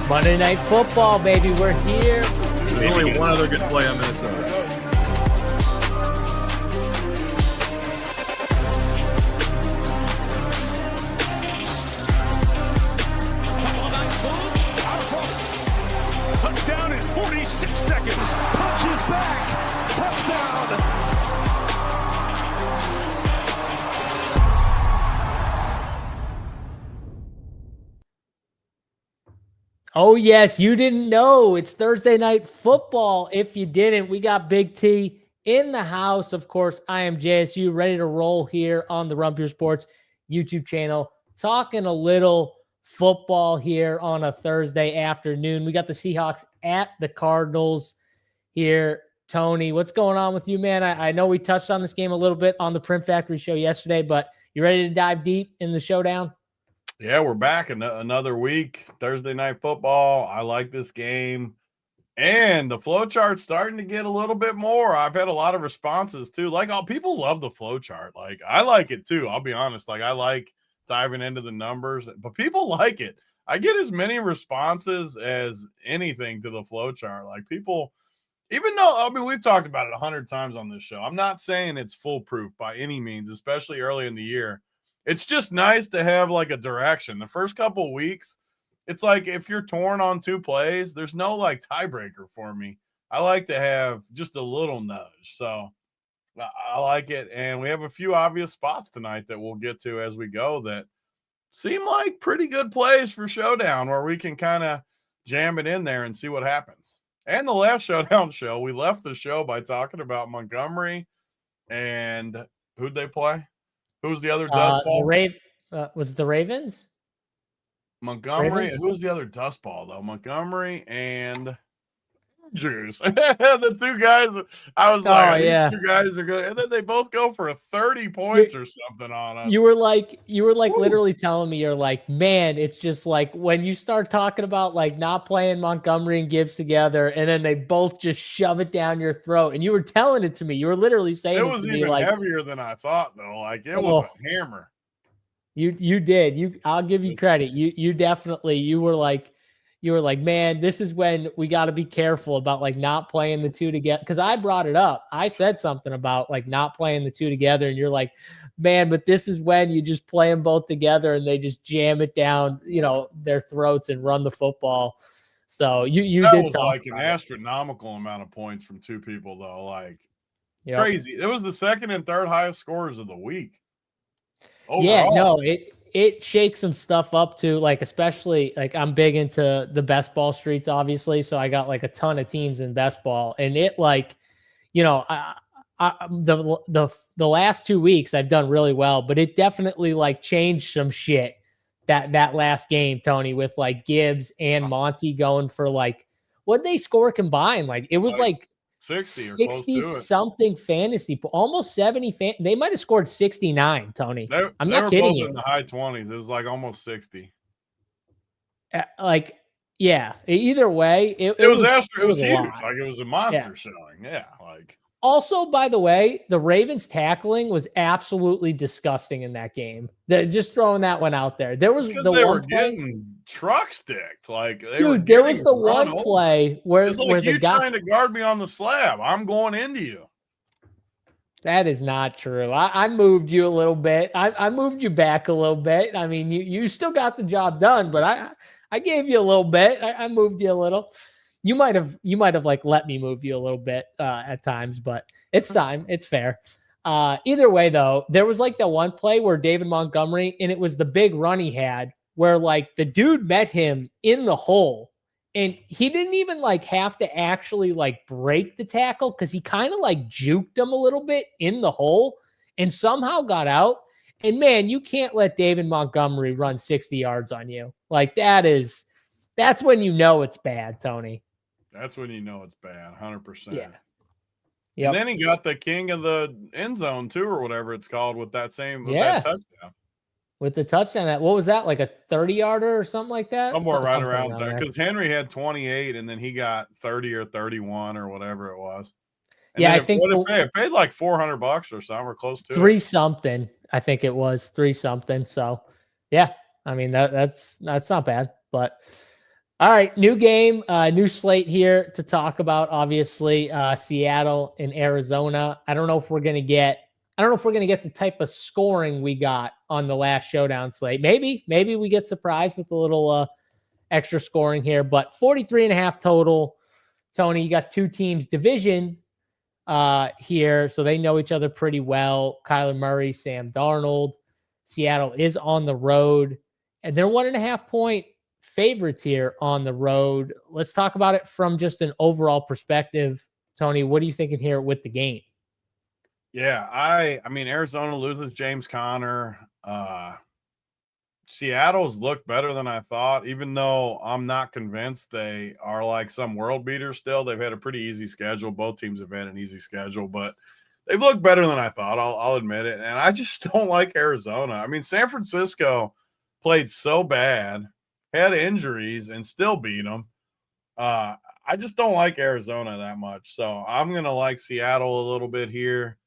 Monday Night Football, baby. We're here. There's only one other good play on Minnesota. Touchdown in 46 seconds. Punches back. Touchdown. Oh, yes, you didn't know. It's Thursday Night Football. If you didn't, we got Big T in the house. Of course, I am JSU, ready to roll here on the Run Pure Sports YouTube channel, talking a little football here on a Thursday afternoon. We got the Seahawks at the Cardinals here. Tony, what's going on with you, man? I know we touched on this game a little bit on the Print Factory show yesterday, but you ready to dive deep in the showdown? Yeah, we're back another week. Thursday Night Football. I like this game. And the flowchart's starting to get a little bit more. I've had a lot of responses too. Like, people love the flowchart. Like, I like it too. I'll be honest. Like, I like diving into the numbers, but people like it. I get as many responses as anything to the flowchart. Like, people, even though, I mean, we've talked about it 100 times on this show. I'm not saying it's foolproof by any means, especially early in the year. It's just nice to have like a direction. The first couple weeks, it's like if you're torn on two plays, there's no like tiebreaker for me. I like to have just a little nudge. So I like it. And we have a few obvious spots tonight that we'll get to as we go that seem like pretty good plays for Showdown, where we can kind of jam it in there and see what happens. And the last Showdown show, we left the show by talking about Montgomery and who'd they play? Who's the other dust ball? Was it the Ravens? Montgomery. Ravens? Who's the other dust ball, though? Montgomery and Juice. The two guys. I was like, yeah, these two guys are good. And then they both go for 30 points or something on us. You were like literally telling me, you're like, man, it's just like when you start talking about like not playing Montgomery and Gibbs together, and then they both just shove it down your throat. And you were telling it to me. You were literally saying it was to even me like heavier than I thought, though. Like it was a hammer. You did. I'll give you credit. You definitely, you were like, man, this is when we got to be careful about like not playing the two together. Cause I brought it up. I said something about like not playing the two together. And you're like, man, but this is when you just play them both together and they just jam it down, their throats and run the football. So you that did was talk like an about astronomical amount of points from two people though. Like crazy. It was the second and third highest scores of the week. Overall. Yeah, no, it shakes some stuff up too. Like, especially like I'm big into the best ball streets, obviously. So I got like a ton of teams in best ball, and it like, the last 2 weeks I've done really well, but it definitely like changed some shit that last game, Tony, with like Gibbs and Monty going for like, what'd they score combined? Like it was like 60 something fantasy, almost 70. They might have scored 69, Tony. I'm not kidding you. In the high 20s, it was like almost 60. Like, yeah. Either way, it was huge. Like it was a monster showing. Yeah. Like. Also, by the way, the Ravens tackling was absolutely disgusting in that game. Just throwing that one out there. There was they were getting truck sticked. Like, there was the one play where the guy trying to guard me on the slab. I'm going into you. That is not true. I moved you a little bit. I moved you back a little bit. I mean, you still got the job done, but I gave you a little bit. I moved you a little. You might have like let me move you a little bit at times, but it's time. It's fair. Either way, though, there was like that one play where David Montgomery, and it was the big run he had where like the dude met him in the hole, and he didn't even like have to actually like break the tackle because he kind of like juked him a little bit in the hole and somehow got out. And man, you can't let David Montgomery run 60 yards on you. Like that's when you know it's bad, Tony. That's when you know it's bad, 100%. Yeah. Yep. And then he got the king of the end zone too, or whatever it's called, with that touchdown. With the touchdown, what was that, like a 30-yarder or something like that? Somewhere right around there, because Henry had 28, and then he got 30 or 31 or whatever it was. And yeah, I think it paid like $400 or something, or close to three something. I think it was 3 something. So, yeah, I mean that's not bad, but. All right, new game, new slate here to talk about. Obviously, Seattle and Arizona. I don't know if we're gonna get the type of scoring we got on the last Showdown slate. Maybe we get surprised with a little extra scoring here, but 43.5 total. Tony, you got two teams division here, so they know each other pretty well. Kyler Murray, Sam Darnold. Seattle is on the road, and they're 1.5 point favorites here on the road. Let's talk about it from just an overall perspective. Tony, what are you thinking here with the game? Yeah, I mean, Arizona loses James Conner. Seattle's looked better than I thought, even though I'm not convinced they are like some world beaters still. They've had a pretty easy schedule. Both teams have had an easy schedule, but they've looked better than I thought. I'll admit it. And I just don't like Arizona. I mean, San Francisco played so bad, had injuries, and still beat them. I just don't like Arizona that much. So I'm going to like Seattle a little bit here.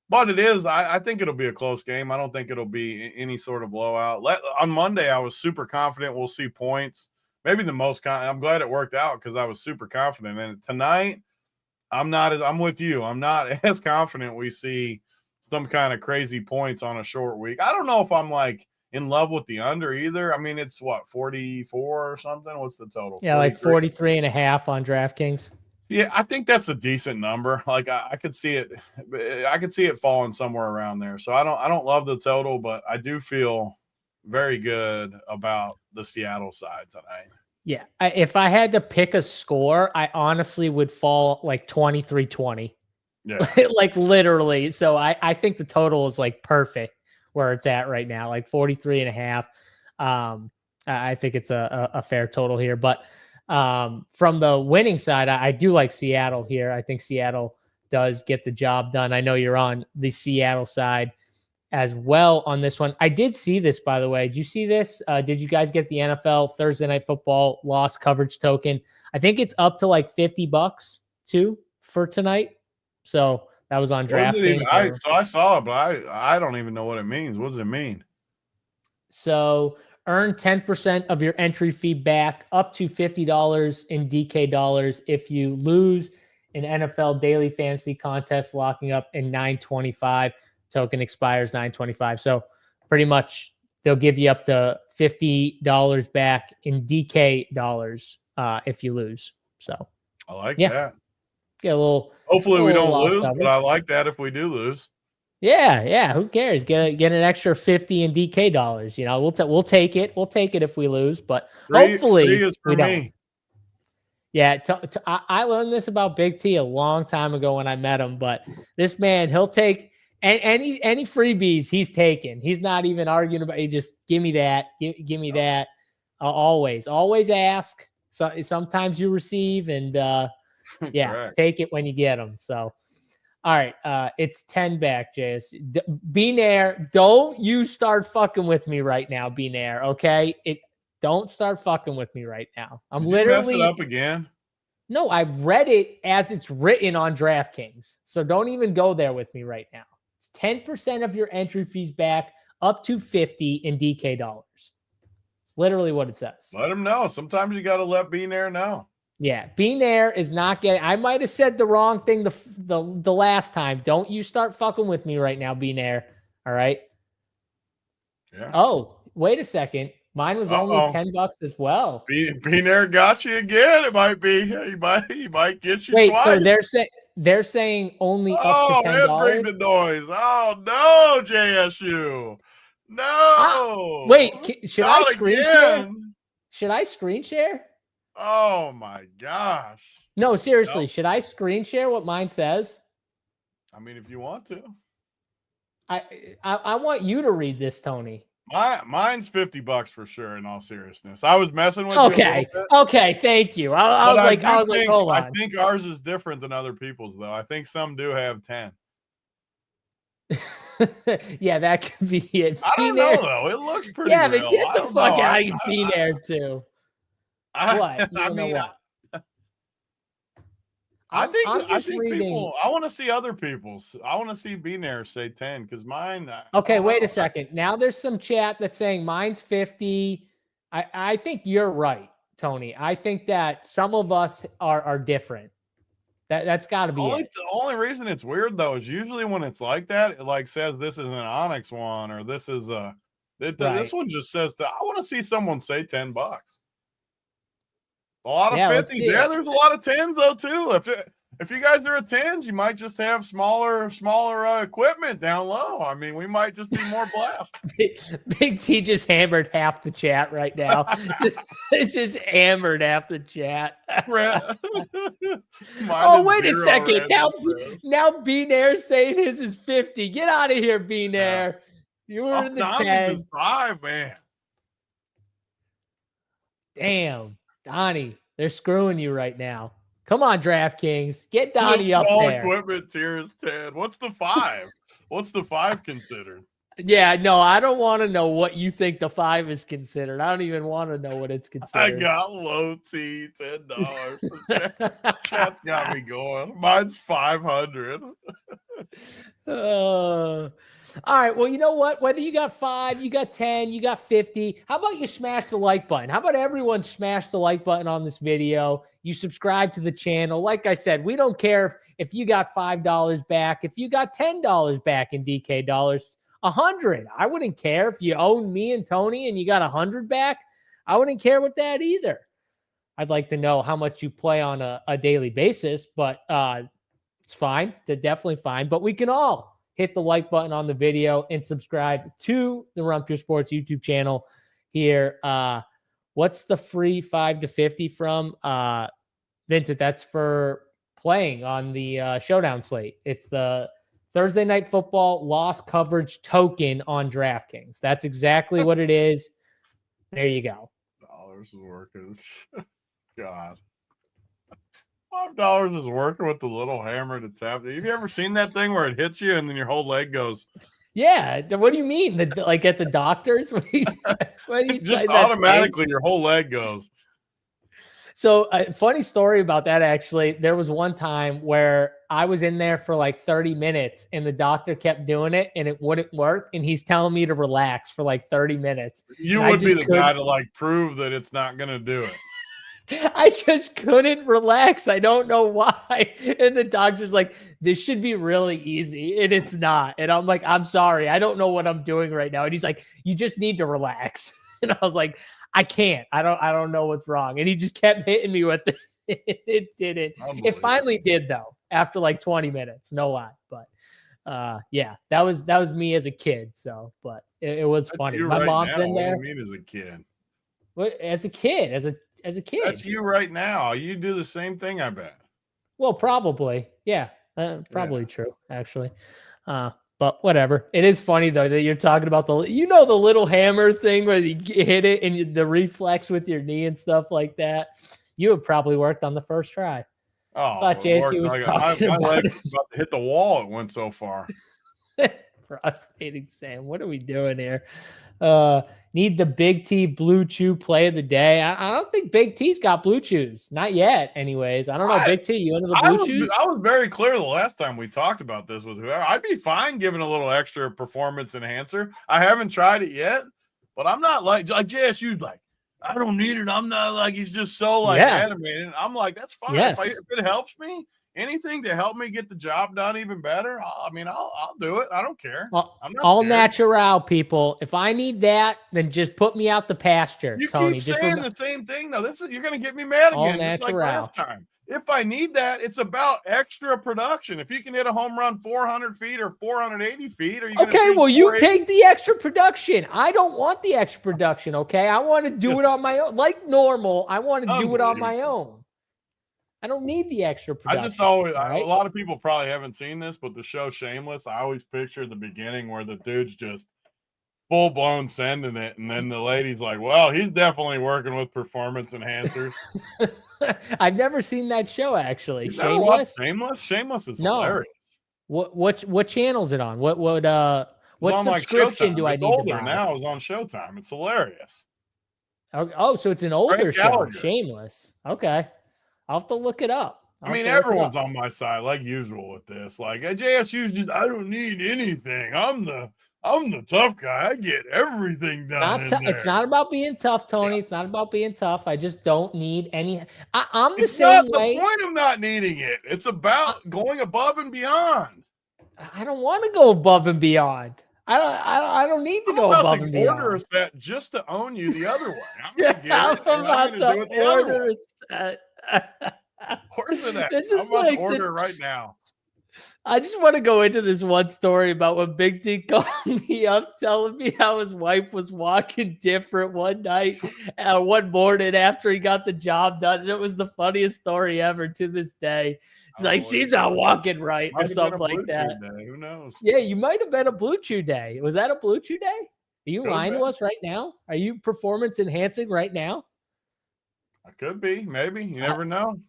But it is, I think it'll be a close game. I don't think it'll be any sort of blowout. On Monday, I was super confident we'll see points. Maybe the most I'm glad it worked out because I was super confident. And tonight, I'm with you. I'm not as confident we see some kind of crazy points on a short week. I don't know if I'm like in love with the under either. I mean, it's what, 44 or something? What's the total? Yeah, 43? Like 43.5 on DraftKings. Yeah, I think that's a decent number. Like I could see it. I could see it falling somewhere around there. So I don't love the total, but I do feel very good about the Seattle side tonight. Yeah, if I had to pick a score, I honestly would fall like 23-20. Yeah, like literally. So I think the total is like perfect where it's at right now, like 43.5. I think it's a fair total here, but from the winning side, I do like Seattle here. I think Seattle does get the job done. I know you're on the Seattle side as well on this one. I did see this, by the way. Did you see this? Did you guys get the NFL Thursday Night Football loss coverage token? I think it's up to like $50 too for tonight. So that was on DraftKings. I saw it, but I don't even know what it means. What does it mean? So earn 10% of your entry fee back, up to $50 in DK dollars if you lose an NFL daily fantasy contest, locking up in 925. Token expires 925. So pretty much they'll give you up to $50 back in DK dollars if you lose. So I like that. Get a little. Hopefully we don't lose, coverage. but I like that if we do lose. Yeah. Who cares? Get an extra 50 in DK dollars. You know, we'll take it. We'll take it if we lose, but hopefully we don't. Yeah, I learned this about Big T a long time ago when I met him. But this man, he'll take any freebies he's taken. He's not even arguing about. He just give me that, give me that. Always ask. So sometimes you receive, and take it when you get them. So. All right, it's 10 back, Jace. Benair, don't you start fucking with me right now, Benair, okay? Don't start fucking with me right now. Did literally you mess it up again. No, I read it as it's written on DraftKings. So don't even go there with me right now. It's 10% of your entry fees back, up to 50 in DK dollars. It's literally what it says. Let him know. Sometimes you got to let Benair know. Yeah, Benair is not getting. I might have said the wrong thing the last time. Don't you start fucking with me right now, Benair. All right. Yeah. Oh, wait a second. Mine was only $10 as well. Benair got you again. It might be. He might get you. Wait, twice. So they're saying only up to $10. Bring the noise. Oh no, JSU. No. Wait, should Not I screen again. share? Should I screen share? Oh my gosh. No, seriously, should I screen share what mine says? I mean, if you want to. I want you to read this, Tony. Mine's $50 for sure, in all seriousness. I was messing with you. Okay, thank you. I was like, hold on. I think ours is different than other people's, though. I think some do have 10. Yeah, that could be it. I don't know, though. It looks pretty real. But get the fuck out of Benair, too. I think people. I want to see other people's. I want to see Benair say 10 because mine. Okay, wait a second. Now there's some chat that's saying mine's 50. I think you're right. Tony. I think that some of us are different. That's got to be it. The only reason it's weird though is usually when it's like that, it like says this is an Onyx one or this is a. This one just says I want to see someone say $10. A lot of 50s. Yeah, there's a lot of 10s though too. If you guys are at 10s, you might just have smaller equipment down low. I mean, we might just be more blessed. Big T just hammered half the chat right now. It's just hammered half the chat. Oh, wait a second. Now B-Nair's saying his is 50. Get out of here, B-Nair. You were in the 10. 5, man. Damn, Donnie, they're screwing you right now. Come on, DraftKings. Get Donnie up there. Small equipment tier is 10. What's the 5? What's the 5 considered? Yeah, no, I don't want to know what you think the 5 is considered. I don't even want to know what it's considered. I got low T, $10. Chat's got me going. Mine's 500. All right, well, you know what? Whether you got 5, you got 10, you got 50, how about you smash the like button? How about everyone smash the like button on this video? You subscribe to the channel. Like I said, we don't care if you got $5 back, if you got $10 back in DK dollars, 100. I wouldn't care if you own me and Tony and you got 100 back. I wouldn't care with that either. I'd like to know how much you play on a daily basis, but it's fine. It's definitely fine. But we can all hit the like button on the video and subscribe to the Run Pure Sports YouTube channel here. What's the free 5 to 50 from? Vincent, that's for playing on the Showdown slate. It's the Thursday Night Football loss coverage token on DraftKings. That's exactly what it is. There you go. $5 is working. God. $5 is working with the little hammer to tap. Have you ever seen that thing where it hits you and then your whole leg goes? Yeah. What do you mean? Like at the doctors? Just automatically your whole leg goes. So a funny story about that, actually. There was one time where I was in there for like 30 minutes and the doctor kept doing it and it wouldn't work. And he's telling me to relax for like 30 minutes. You would be the guy to like prove that it's not going to do it. I just couldn't relax. I don't know why. And the doctor's like, this should be really easy. And it's not. And I'm like, I'm sorry. I don't know what I'm doing right now. And he's like, you just need to relax. And I was like, I can't. I don't know what's wrong. And he just kept hitting me with it. It didn't. It finally did though, after like 20 minutes. No lie. But yeah, that was me as a kid. So, but it was funny. My mom's in there. What do you mean as a kid? What, as a kid, as a kid. That's you right now. You do the same thing, I bet. Well, probably. Yeah. Probably true, actually. But whatever. It is funny, though, that you're talking about the little hammer thing where you hit it and the reflex with your knee and stuff like that. You have probably worked on the first try. Oh, I thought JC was talking about my leg was about to hit the wall. It went so far. Frustrating, Sam. What are we doing here? Need the Big T Blue Chew play of the day. I don't think Big T's got Blue Chews. Not yet, anyways. I don't know, Big T, you into the Blue Chews? I was very clear the last time we talked about this with whoever. I'd be fine giving a little extra performance enhancer. I haven't tried it yet, but I'm not like JSU's like, I don't need it. I'm not like, he's just so animated. I'm like, that's fine. Yes. If it helps me, anything to help me get the job done even better, I'll do it. I don't care. Well, all natural, people. If I need that, then just put me out the pasture, you Tony. Keep saying the same thing, though. You're going to get me mad again, just like last time. If I need that, it's about extra production. If you can hit a home run 400 feet or 480 feet, are you okay? Well, you take the extra production. I don't want the extra production. Okay, I want to do it on my own, like normal. I want to do it on my own. I don't need the extra production. I just always, a lot of people probably haven't seen this, but the show Shameless, I always picture the beginning where the dude's just full blown sending it. And then the lady's like, well, he's definitely working with performance enhancers. I've never seen that show, actually. Shameless? Shameless is hilarious. What channel is it on? What subscription do I need to buy? Now it's on Showtime. It's hilarious. Oh, so it's an older show. Shameless. Okay. I'll have to look it up. Everyone's on my side, like usual with this. Like JSU's just, I don't need anything. I'm I'm the tough guy. I get everything done in there. It's not about being tough, Tony. It's not about being tough. I just don't need any. I'm the It's same not way. the point of not needing it. It's about going above and beyond. I don't want to go above and beyond. I don't need to go above and beyond. Order a set just to own you the other way. I'm Yeah, gonna get it, and I'm gonna do it the other way. Where's it at? This I'm is about like to order it right now. I just want to go into this one story about when Big T called me up telling me how his wife was walking different one night, one morning after he got the job done. And it was the funniest story ever to this day. He's like, she's not walking right or something like that. Who knows? Yeah, you might have been a Blue Chew day. Was that a Blue Chew day? Are you lying to us right now? Are you performance enhancing right now? I could be, maybe. You never know.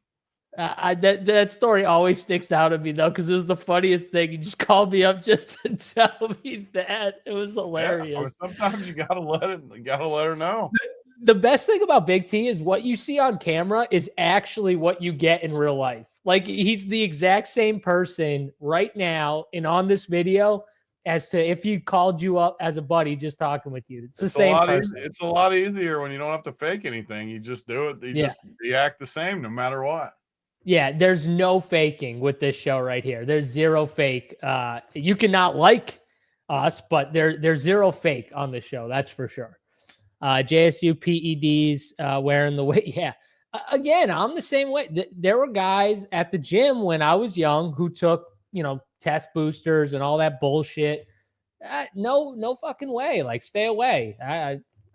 That story always sticks out at me though, because it was the funniest thing. He just called me up just to tell me that. It was hilarious. Yeah, sometimes you gotta let her know. The best thing about Big T is what you see on camera is actually what you get in real life. Like he's the exact same person right now and on this video as to if he called you up as a buddy just talking with you. It's the same person. It's a lot easier when you don't have to fake anything. You just do it. You act the same no matter what. Yeah, there's no faking with this show right here. There's zero fake. You cannot like us, but there's zero fake on the show. That's for sure. JSU PEDs wearing the weight. Yeah. Again, I'm the same way. There were guys at the gym when I was young who took, test boosters and all that bullshit. No fucking way. Like, stay away.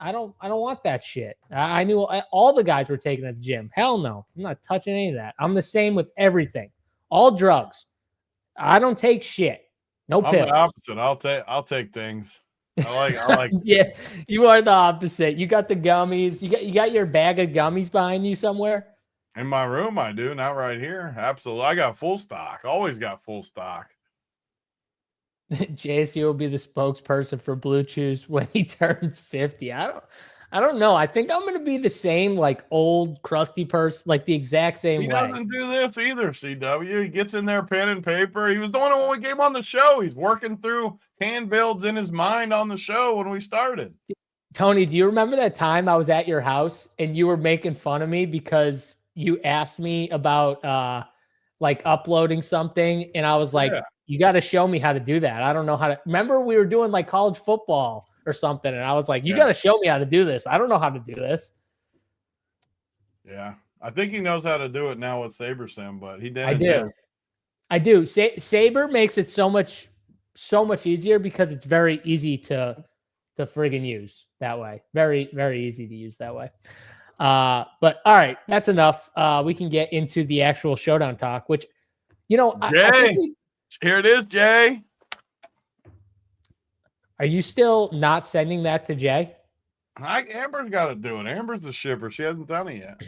I don't want that shit. I knew all the guys were taking at the gym. Hell no. I'm not touching any of that. I'm the same with everything. All drugs. I don't take shit. No pills. I'm the opposite. I'll take things. I like Yeah, you are the opposite. You got the gummies. You got your bag of gummies behind you somewhere? In my room, I do. Not right here. Absolutely. I got full stock. Always got full stock. JSU will be the spokesperson for Blue Chews when he turns 50. I don't know. I think I'm going to be the same, like old crusty person, like the exact same way. He doesn't do this either, CW. He gets in there, pen and paper. He was doing it when we came on the show. He's working through hand builds in his mind on the show when we started. Tony, do you remember that time I was at your house and you were making fun of me because you asked me about like uploading something, and I was like, you got to show me how to do that. I don't know how to. Remember, we were doing like college football or something, and I was like, you got to show me how to do this. I don't know how to do this. Yeah, I think he knows how to do it now with SaberSim, but he didn't. I do. Saber makes it so much easier because it's very easy to friggin' use that way. Very, very easy to use that way. But all right, that's enough. We can get into the actual Showdown talk, which, Jay, here it is, Jay. Are you still not sending that to Jay? Amber's got to do it. Amber's the shipper. She hasn't done it yet.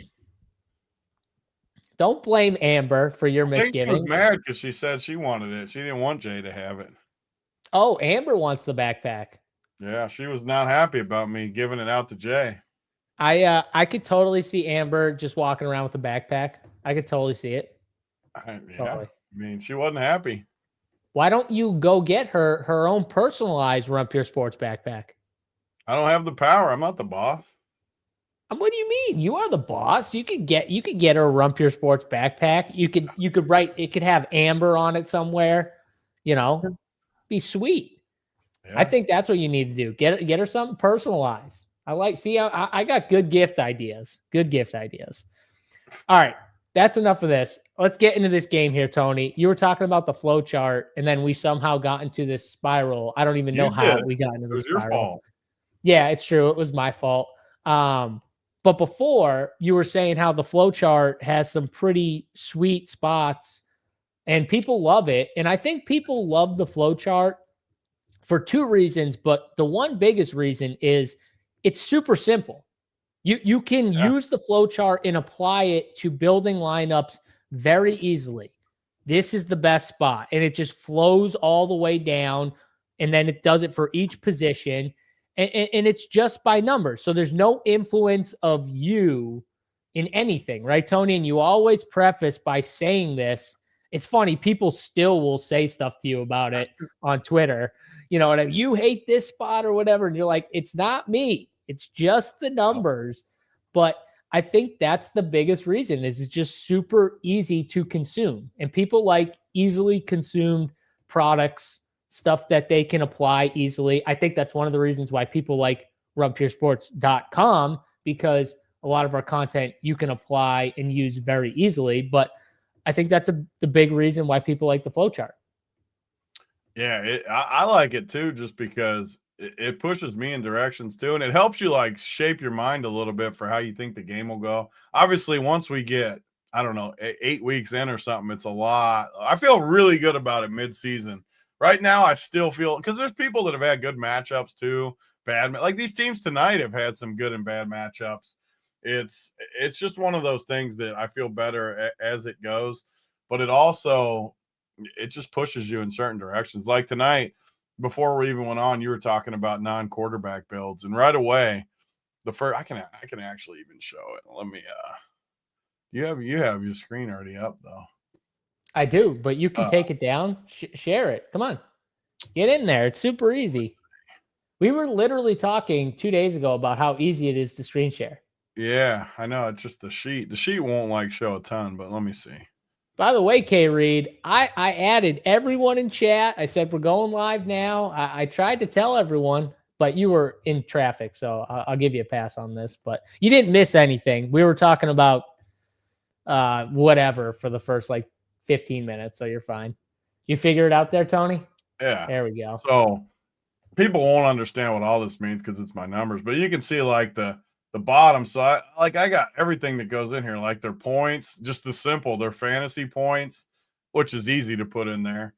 Don't blame Amber for your misgivings. She was mad because she said she wanted it. She didn't want Jay to have it. Oh, Amber wants the backpack. Yeah, she was not happy about me giving it out to Jay. I could totally see Amber just walking around with a backpack. I could totally see it. Totally. I mean, she wasn't happy. Why don't you go get her own personalized Run Pure Sports backpack? I don't have the power. I'm not the boss. What do you mean? You are the boss. You could get her a Run Pure Sports backpack. You could write. It could have Amber on it somewhere. Be sweet. Yeah. I think that's what you need to do. Get her something personalized. I got good gift ideas. All right. That's enough of this. Let's get into this game here, Tony. You were talking about the flow chart, and then we somehow got into this spiral. I don't even know how we got into this spiral. Your fault. Yeah, it's true. It was my fault. But before, you were saying how the flow chart has some pretty sweet spots, and people love it. And I think people love the flow chart for two reasons, but the one biggest reason is it's super simple. You can use the flow chart and apply it to building lineups very easily. This is the best spot, and it just flows all the way down, and then it does it for each position, and it's just by numbers. So there's no influence of you in anything, right, Tony? And you always preface by saying this. It's funny, people still will say stuff to you about it on Twitter. you know, whatever, you hate this spot or whatever. And you're like, it's not me. It's just the numbers. But I think that's the biggest reason is it's just super easy to consume. And people like easily consumed products, stuff that they can apply easily. I think that's one of the reasons why people like runpuresports.com, because a lot of our content you can apply and use very easily. But I think that's the big reason why people like the Flowchart. Yeah, I like it too, just because it pushes me in directions too, and it helps you like shape your mind a little bit for how you think the game will go. Obviously, once we get, I don't know, 8 weeks in or something, it's a lot. I feel really good about it mid-season. Right now, I still feel, because there's people that have had good matchups too, bad, like these teams tonight have had some good and bad matchups. It's just one of those things that I feel better as it goes, but it just pushes you in certain directions. Like tonight, before we even went on, you were talking about non-quarterback builds, and right away, the first I can actually even show it. Let me you have your screen already up though. I do, but you can take it down, share it. Come on, get in there. It's super easy. We were literally talking 2 days ago about how easy it is to screen share. Yeah, I know. It's just the sheet. The sheet won't like show a ton, but let me see. By the way, K Reed, I added everyone in chat. I said we're going live now. I tried to tell everyone, but you were in traffic, so I'll give you a pass on this. But you didn't miss anything. We were talking about whatever for the first like 15 minutes, so you're fine. You figure it out there, Tony? Yeah. There we go. So people won't understand what all this means because it's my numbers, but you can see like the bottom. So I got everything that goes in here, like their points, just the simple, their fantasy points, which is easy to put in there.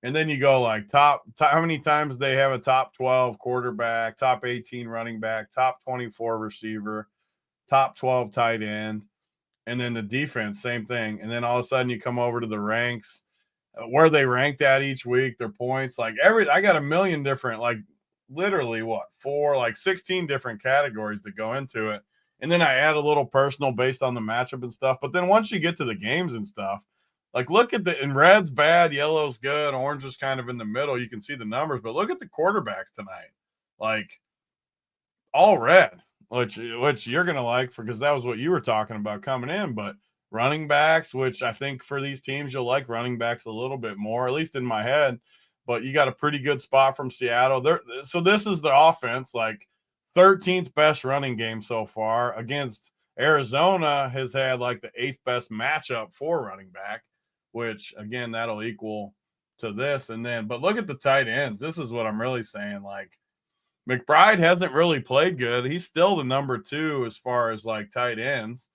And then you go like top how many times they have a top 12 quarterback, top 18 running back, top 24 receiver, top 12 tight end. And then the defense, same thing. And then all of a sudden you come over to the ranks, where they ranked at each week, their points, like I got a million different, like literally 16 different categories that go into it. And then I add a little personal based on the matchup and stuff. But then once you get to the games and stuff, like look at in red's bad, yellow's good, orange is kind of in the middle. You can see the numbers, but look at the quarterbacks tonight. Like all red, which you're going to like because that was what you were talking about coming in. But running backs, which I think for these teams, you'll like running backs a little bit more, at least in my head. But you got a pretty good spot from Seattle. So this is the offense, like 13th best running game so far against Arizona has had like the 8th best matchup for running back, which again, that'll equal to this. And then, but look at the tight ends. This is what I'm really saying. Like McBride hasn't really played good. He's still the number 2 as far as like tight ends.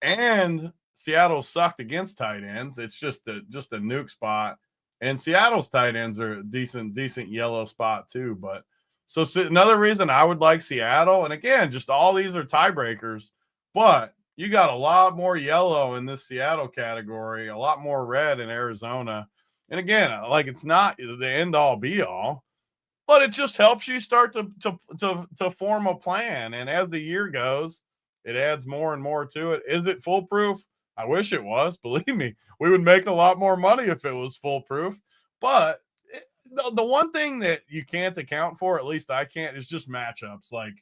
And Seattle sucked against tight ends. It's just a nuke spot. And Seattle's tight ends are a decent yellow spot too. But so another reason I would like Seattle, and again, just all these are tiebreakers, but you got a lot more yellow in this Seattle category, a lot more red in Arizona. And again, like it's not the end all be all, but it just helps you start to form a plan. And as the year goes, it adds more and more to it. Is it foolproof? I wish it was. Believe me, we would make a lot more money if it was foolproof. But the one thing that you can't account for, at least I can't, is just matchups. Like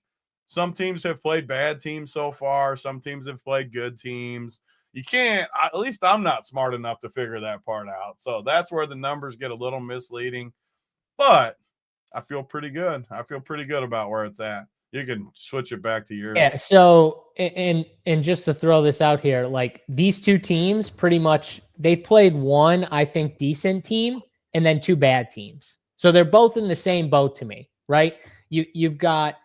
some teams have played bad teams so far. Some teams have played good teams. You can't, at least I'm not smart enough to figure that part out. So that's where the numbers get a little misleading. But I feel pretty good. I feel pretty good about where it's at. You can switch it back to yours. Yeah. So, and just to throw this out here, like these two teams pretty much, they played one, I think, decent team and then 2 bad teams. So they're both in the same boat to me, right? You've got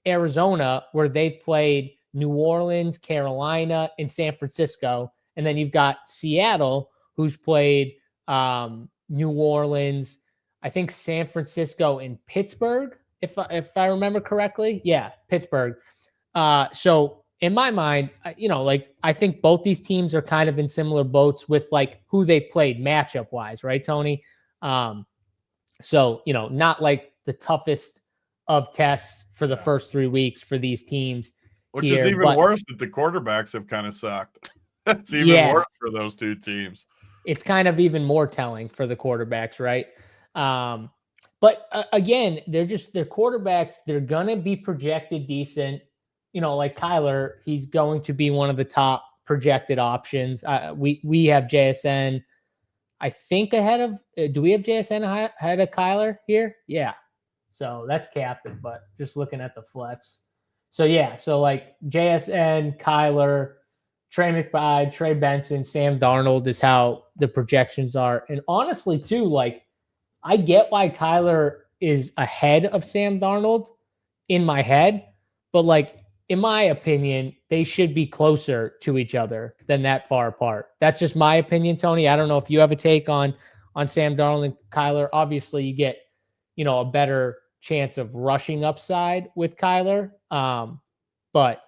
Arizona where they've played New Orleans, Carolina, and San Francisco. And then you've got Seattle who's played New Orleans, I think San Francisco and Pittsburgh. If I remember correctly. Yeah, Pittsburgh. So in my mind, like I think both these teams are kind of in similar boats with like who they've played matchup wise, right, Tony? So, not like the toughest of tests for the first 3 weeks for these teams. Which is even worse that the quarterbacks have kind of sucked. That's even worse for those 2 teams. It's kind of even more telling for the quarterbacks, right? But again, they're quarterbacks. They're going to be projected decent. Like Kyler, he's going to be one of the top projected options. We have JSN, I think, ahead of. Do we have JSN ahead of Kyler here? Yeah. So that's captain, but just looking at the flex. So yeah, so like JSN, Kyler, Trey McBride, Trey Benson, Sam Darnold is how the projections are. And honestly, too, like I get why Kyler is ahead of Sam Darnold in my head, but like in my opinion, they should be closer to each other than that far apart. That's just my opinion, Tony. I don't know if you have a take on Sam Darnold and Kyler. Obviously, you get a better chance of rushing upside with Kyler, but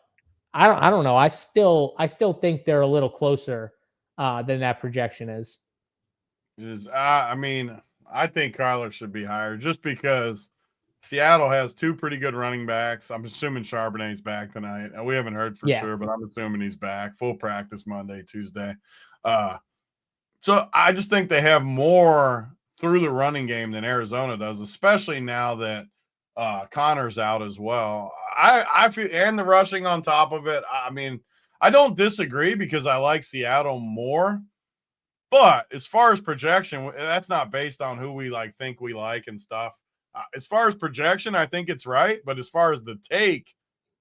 I don't know. I still think they're a little closer than that projection is. I mean, I think Kyler should be higher just because Seattle has two pretty good running backs. I'm assuming Charbonnet's back tonight. We haven't heard for sure, but I'm assuming he's back. Full practice Monday, Tuesday. So I just think they have more through the running game than Arizona does, especially now that Connor's out as well. I feel, and the rushing on top of it. I mean, I don't disagree because I like Seattle more. But as far as projection, that's not based on who we think we like and stuff. As far as projection, I think it's right. But as far as the take,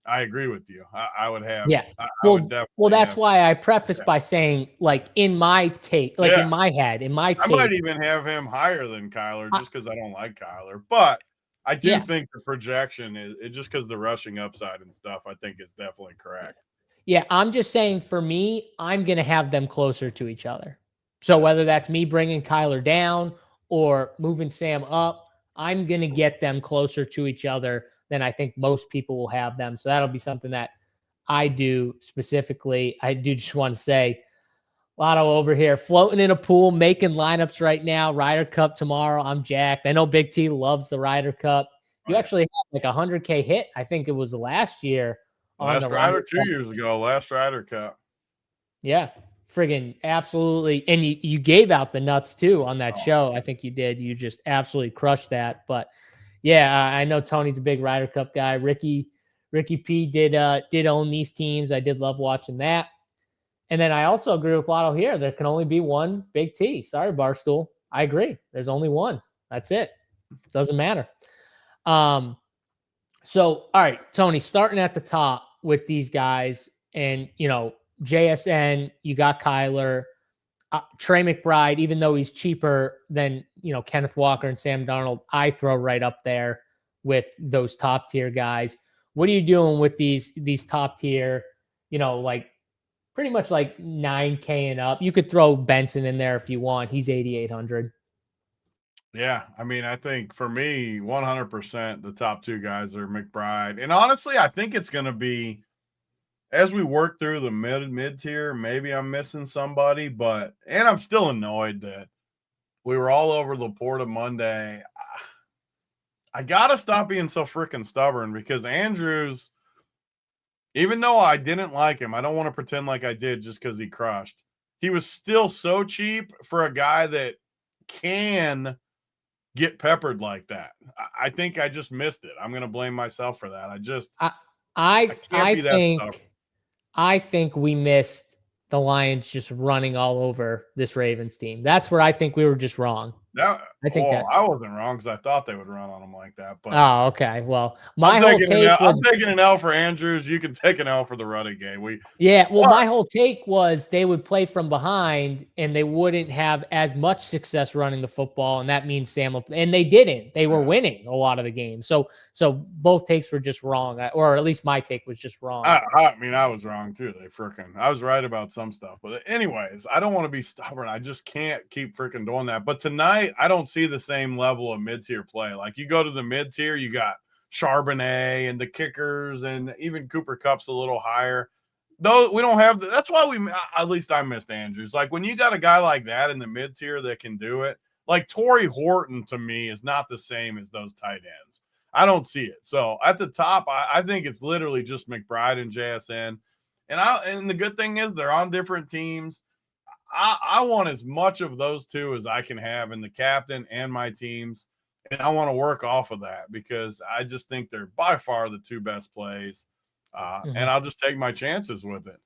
I agree with you. I would have. Yeah. Well, that's why I prefaced by saying, in my take, in my head, I might even have him higher than Kyler just because I don't like Kyler. But I do think the projection is just because the rushing upside and stuff, I think is definitely correct. Yeah. I'm just saying for me, I'm going to have them closer to each other. So whether that's me bringing Kyler down or moving Sam up, I'm going to get them closer to each other than I think most people will have them. So that'll be something that I do specifically. I do just want to say, Lotto over here, floating in a pool, making lineups right now. Ryder Cup tomorrow. I'm jacked. I know Big T loves the Ryder Cup. You actually have a 100K hit. I think it was last year. Last Ryder 2 years ago, last Ryder Cup. Yeah. Friggin' absolutely. And you gave out the nuts too on that show. I think you did. You just absolutely crushed that. But yeah, I know Tony's a big Ryder Cup guy. Ricky P did own these teams. I did love watching that. And then I also agree with Lotto here. There can only be one Big T. Sorry, Barstool. I agree. There's only one. That's it. Doesn't matter. So, all right, Tony, starting at the top with these guys and, JSN, you got Kyler, Trey McBride, even though he's cheaper than, Kenneth Walker and Sam Darnold, I throw right up there with those top tier guys. What are you doing with these top tier, pretty much 9K and up? You could throw Benson in there if you want. He's 8,800. Yeah. I mean, I think for me, 100% the top two guys are McBride. And honestly, I think it's going to be, as we work through the mid tier, maybe I'm missing somebody, and I'm still annoyed that we were all over Laporta Monday. I got to stop being so freaking stubborn because Andrews, even though I didn't like him, I don't want to pretend like I did just because he crushed. He was still so cheap for a guy that can get peppered like that. I think I just missed it. I'm going to blame myself for that. I think we missed the Lions just running all over this Ravens team. That's where I think we were just wrong. I wasn't wrong because I thought they would run on them like that. But okay. Well, I'm taking an L for Andrews. You can take an L for the running game. My whole take was they would play from behind and they wouldn't have as much success running the football, and that means Sam will, and they didn't. They were winning a lot of the games. So both takes were just wrong, or at least my take was just wrong. I mean, I was wrong too. I was right about some stuff, but anyways, I don't want to be stubborn. I just can't keep freaking doing that. But tonight, I don't see the same level of mid-tier play. Like you go to the mid-tier, you got Charbonnet and the kickers, and even Cooper Kupp's a little higher. Though we don't have that's why at least I missed Andrews. Like when you got a guy like that in the mid-tier that can do it, like Torrey Horton to me is not the same as those tight ends. I don't see it. So at the top, I think it's literally just McBride and JSN. And the good thing is they're on different teams. I want as much of those two as I can have in the captain and my teams. And I want to work off of that because I just think they're by far the two best plays. And I'll just take my chances with it.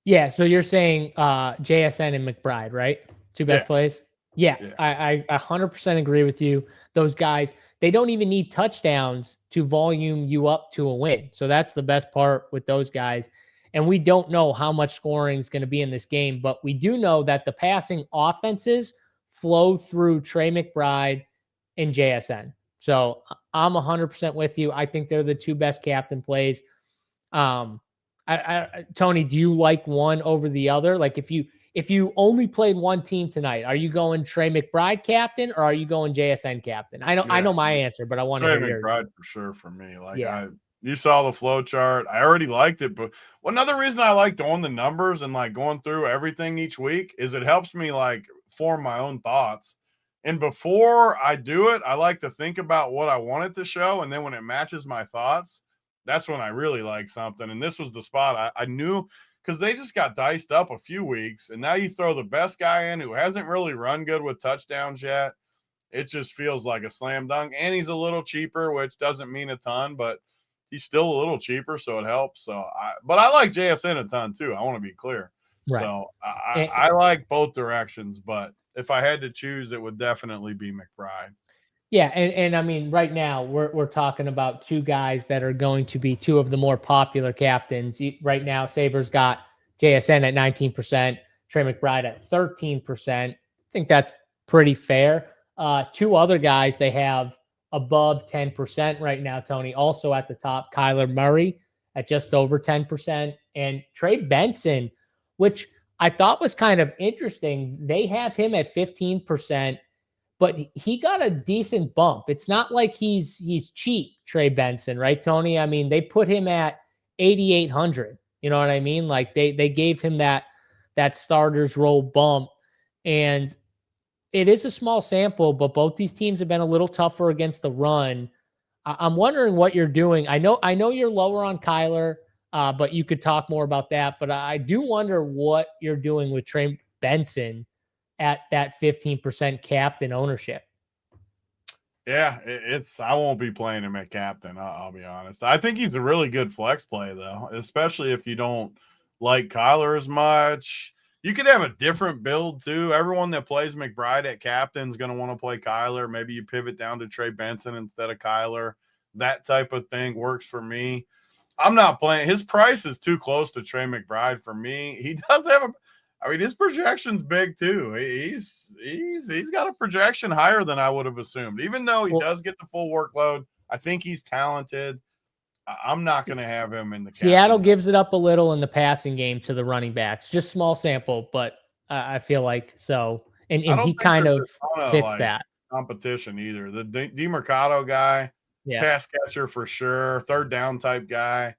Yeah, so you're saying JSN and McBride, right? Two best plays? Yeah, I 100% agree with you. Those guys, they don't even need touchdowns to volume you up to a win. So that's the best part with those guys. And we don't know how much scoring is going to be in this game, but we do know that the passing offenses flow through Trey McBride and JSN. So I'm 100% with you. I think they're the two best captain plays. Tony, do you like one over the other? Like if you only played one team tonight, are you going Trey McBride captain or are you going JSN captain? I know my answer, but I want to Trey hear yours. McBride for sure for me. Like you saw the flow chart. I already liked it, but another reason I like doing the numbers and like going through everything each week is it helps me like form my own thoughts. And before I do it, I like to think about what I want it to show. And then when it matches my thoughts, that's when I really like something. And this was the spot I knew because they just got diced up a few weeks. And now you throw the best guy in who hasn't really run good with touchdowns yet. It just feels like a slam dunk. And he's a little cheaper, which doesn't mean a ton, but he's still a little cheaper, so it helps. But I like JSN a ton too. I want to be clear. Right. So I like both directions, but if I had to choose, it would definitely be McBride. Yeah, and I mean, right now we're talking about two guys that are going to be two of the more popular captains. Right now, Sabres got JSN at 19%, Trey McBride at 13%. I think that's pretty fair. Two other guys they have above 10% right now, Tony, also at the top, Kyler Murray at just over 10%, and Trey Benson, which I thought was kind of interesting. They have him at 15%. But he got a decent bump. It's not like he's cheap, Trey Benson, right, Tony? I mean, they put him at 8,800. You know what I mean? Like they gave him that starter's role bump, and it is a small sample, but both these teams have been a little tougher against the run. I'm wondering what you're doing. I know you're lower on Kyler, but you could talk more about that. But I do wonder what you're doing with Trey Benson at that 15% captain ownership. Yeah, I won't be playing him at captain. I'll be honest. I think he's a really good flex play though, especially if you don't like Kyler as much. You could have a different build too. Everyone that plays McBride at captain is going to want to play Kyler. Maybe you pivot down to Trey Benson instead of Kyler. That type of thing works for me. I'm not playing. His price is too close to Trey McBride for me. He does have his projection's big too. He's got a projection higher than I would have assumed. Even though he does get the full workload, I think he's talented. I'm not going to have him in the Seattle gives it up a little in the passing game to the running backs. Just small sample, but I feel like so. And he kind of fits that competition either. The DeMercado guy, pass catcher for sure, third down type guy.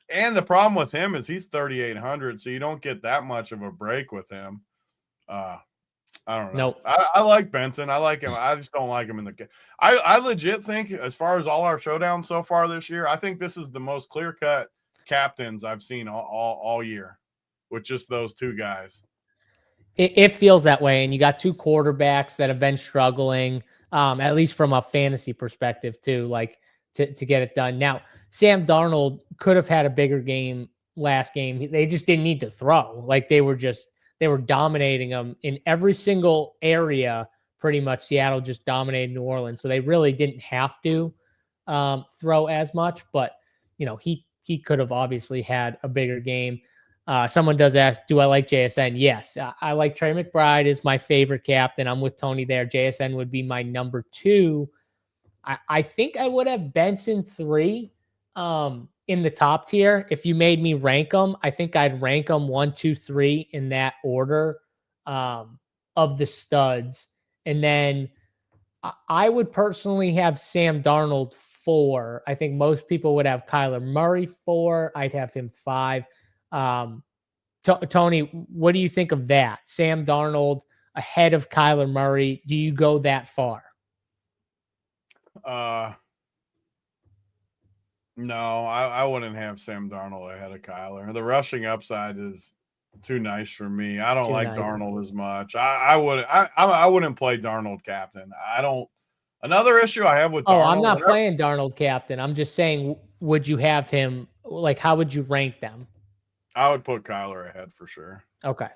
And the problem with him is he's 3,800, so you don't get that much of a break with him. I don't know. Nope. I like Benson. I like him. I just don't like him in the game. I legit think, as far as all our showdowns so far this year, I think this is the most clear-cut captains I've seen all year with just those two guys. It feels that way, and you got two quarterbacks that have been struggling, at least from a fantasy perspective too, like to get it done. Now, Sam Darnold could have had a bigger game last game. They just didn't need to throw. Like they were dominating them in every single area. Pretty much Seattle just dominated New Orleans. So they really didn't have to throw as much, but he could have obviously had a bigger game. Someone does ask, do I like JSN? Yes, I like Trey McBride is my favorite captain. I'm with Tony there. JSN would be my number 2. I think I would have Benson 3 in the top tier. If you made me rank them, I think I'd rank them 1, 2, 3 in that order of the studs. And then I would personally have Sam Darnold 4. I think most people would have Kyler Murray 4. I'd have him 5. Tony, what do you think of that? Sam Darnold ahead of Kyler Murray. Do you go that far? No, I wouldn't have Sam Darnold ahead of Kyler. The rushing upside is Too nice for me. I don't Too like nice. Darnold as much. I wouldn't play Darnold captain. I don't. Another issue I have with Oh, Darnold. I'm not playing Darnold captain. I'm just saying, would you have him? Like, how would you rank them? I would put Kyler ahead for sure. Okay.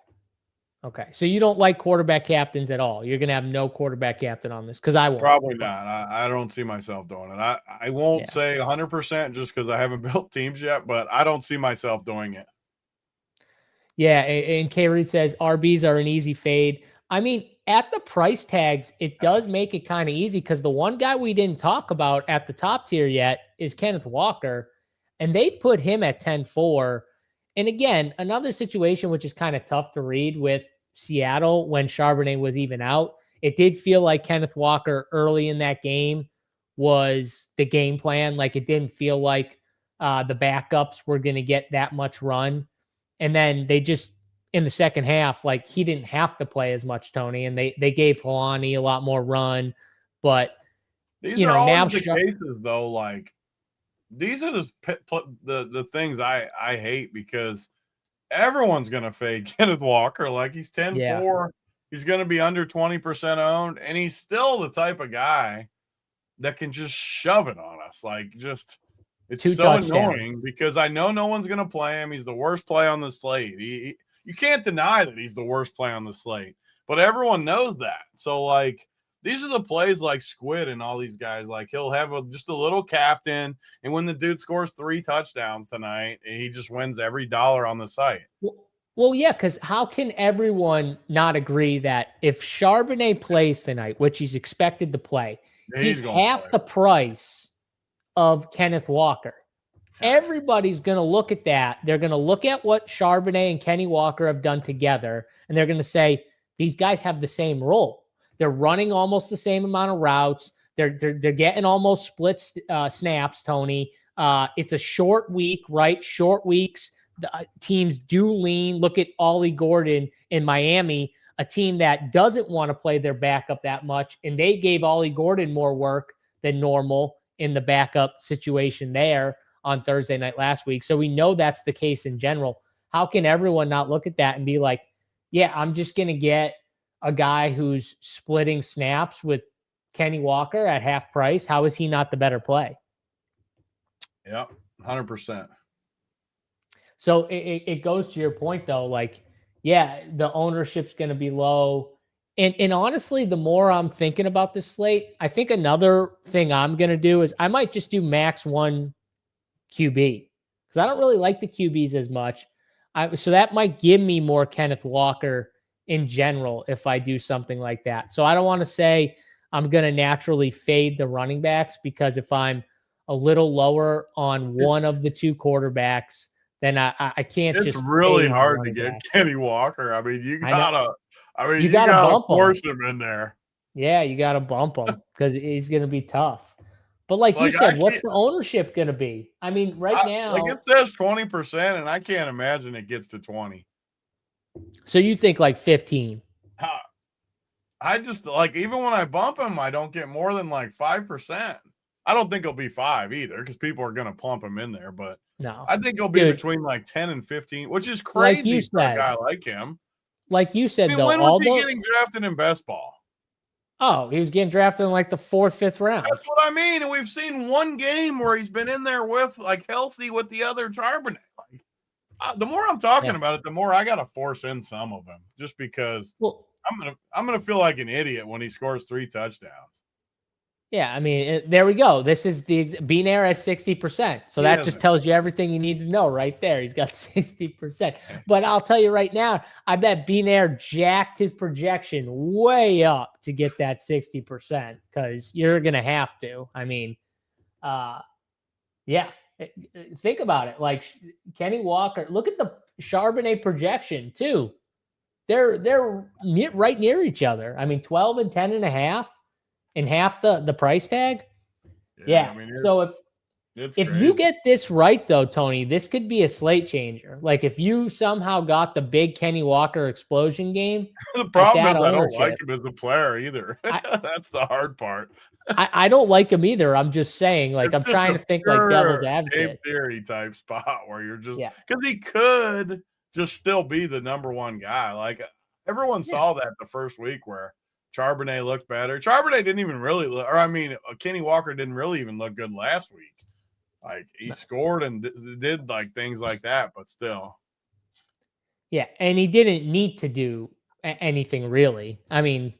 Okay. So you don't like quarterback captains at all. You're going to have no quarterback captain on this because I won't. Probably not. I don't see myself doing it. I won't say 100% just because I haven't built teams yet, but I don't see myself doing it. Yeah. And K Reed says RBs are an easy fade. I mean, at the price tags, it does make it kind of easy because the one guy we didn't talk about at the top tier yet is Kenneth Walker, and they put him at 10-4. And again, another situation which is kind of tough to read with Seattle when Charbonnet was even out. It did feel like Kenneth Walker early in that game was the game plan. Like it didn't feel like the backups were going to get that much run. And then they just, in the second half, like he didn't have to play as much, Tony, and they gave Helani a lot more run. But these are always the cases, though. Like these are the things I hate because everyone's gonna fade Kenneth Walker. Like he's 10-4. Yeah. He's gonna be under 20% owned, and he's still the type of guy that can just shove it on us. Like just it's so annoying because I know no one's gonna play him. He's the worst play on the slate. You can't deny that he's the worst play on the slate, but everyone knows that. So, like, these are the plays like Squid and all these guys. Like, he'll have just a little captain, and when the dude scores 3 touchdowns tonight, he just wins every dollar on the site. Well, yeah, because how can everyone not agree that if Charbonnet plays tonight, which he's expected to play, he's half the price of Kenneth Walker? Everybody's going to look at that. They're going to look at what Charbonnet and Kenny Walker have done together, and they're going to say, these guys have the same role. They're running almost the same amount of routes. They're getting almost split snaps, Tony. It's a short week, right? Short weeks. The teams do lean. Look at Ollie Gordon in Miami, a team that doesn't want to play their backup that much, and they gave Ollie Gordon more work than normal in the backup situation there on Thursday night last week. So we know that's the case in general. How can everyone not look at that and be like, yeah, I'm just going to get a guy who's splitting snaps with Kenny Walker at half price? How is he not the better play? Yeah, 100%. So it goes to your point, though. Like, yeah, the ownership's going to be low. And honestly, the more I'm thinking about this slate, I think another thing I'm going to do is I might just do max 1 QB because I don't really like the QBs as much. So that might give me more Kenneth Walker in general if I do something like that. So I don't want to say I'm going to naturally fade the running backs because if I'm a little lower on one of the 2 quarterbacks, then I can't it's just. It's really hard to get Kenny Walker. I mean, you gotta force him in there. Yeah, you gotta bump him because he's going to be tough. But like you said, what's the ownership going to be? I mean, now. Like it says 20%, and I can't imagine it gets to 20. So you think like 15? I just, like, even when I bump him, I don't get more than like 5%. I don't think it'll be 5 either because people are going to plump him in there. But no, I think it'll be between like 10 and 15, which is crazy for a guy like him. Like you said, though. When was he getting drafted in best ball? Oh, he was getting drafted in like the 4th, 5th round. That's what I mean. And we've seen one game where he's been in there with like healthy with the other Charbonnet. Like, the more I'm talking about it, the more I got to force in some of them just because I'm gonna feel like an idiot when he scores 3 touchdowns. Yeah, I mean, there we go. This is the Benair has 60%. So that just tells you everything you need to know right there. He's got 60%. But I'll tell you right now, I bet Benair jacked his projection way up to get that 60% because you're going to have to. I mean, yeah, think about it. Like Kenny Walker, look at the Charbonnet projection too. They're right near each other. I mean, 12 and 10.5. And half the price tag. Yeah. I mean, so if you get this right, though, Tony, this could be a slate changer. Like if you somehow got the big Kenny Walker explosion game. The problem is I don't like him as a player either. That's the hard part. I don't like him either. I'm just saying, like, I'm trying to think like devil's advocate. Game theory type spot where you're just because he could just still be the number one guy. Like everyone saw that the first week where Charbonnet looked better. Charbonnet didn't even really look, or I mean, Kenny Walker didn't really even look good last week. Like he scored and did like things like that, but still. Yeah, and he didn't need to do anything really. I mean,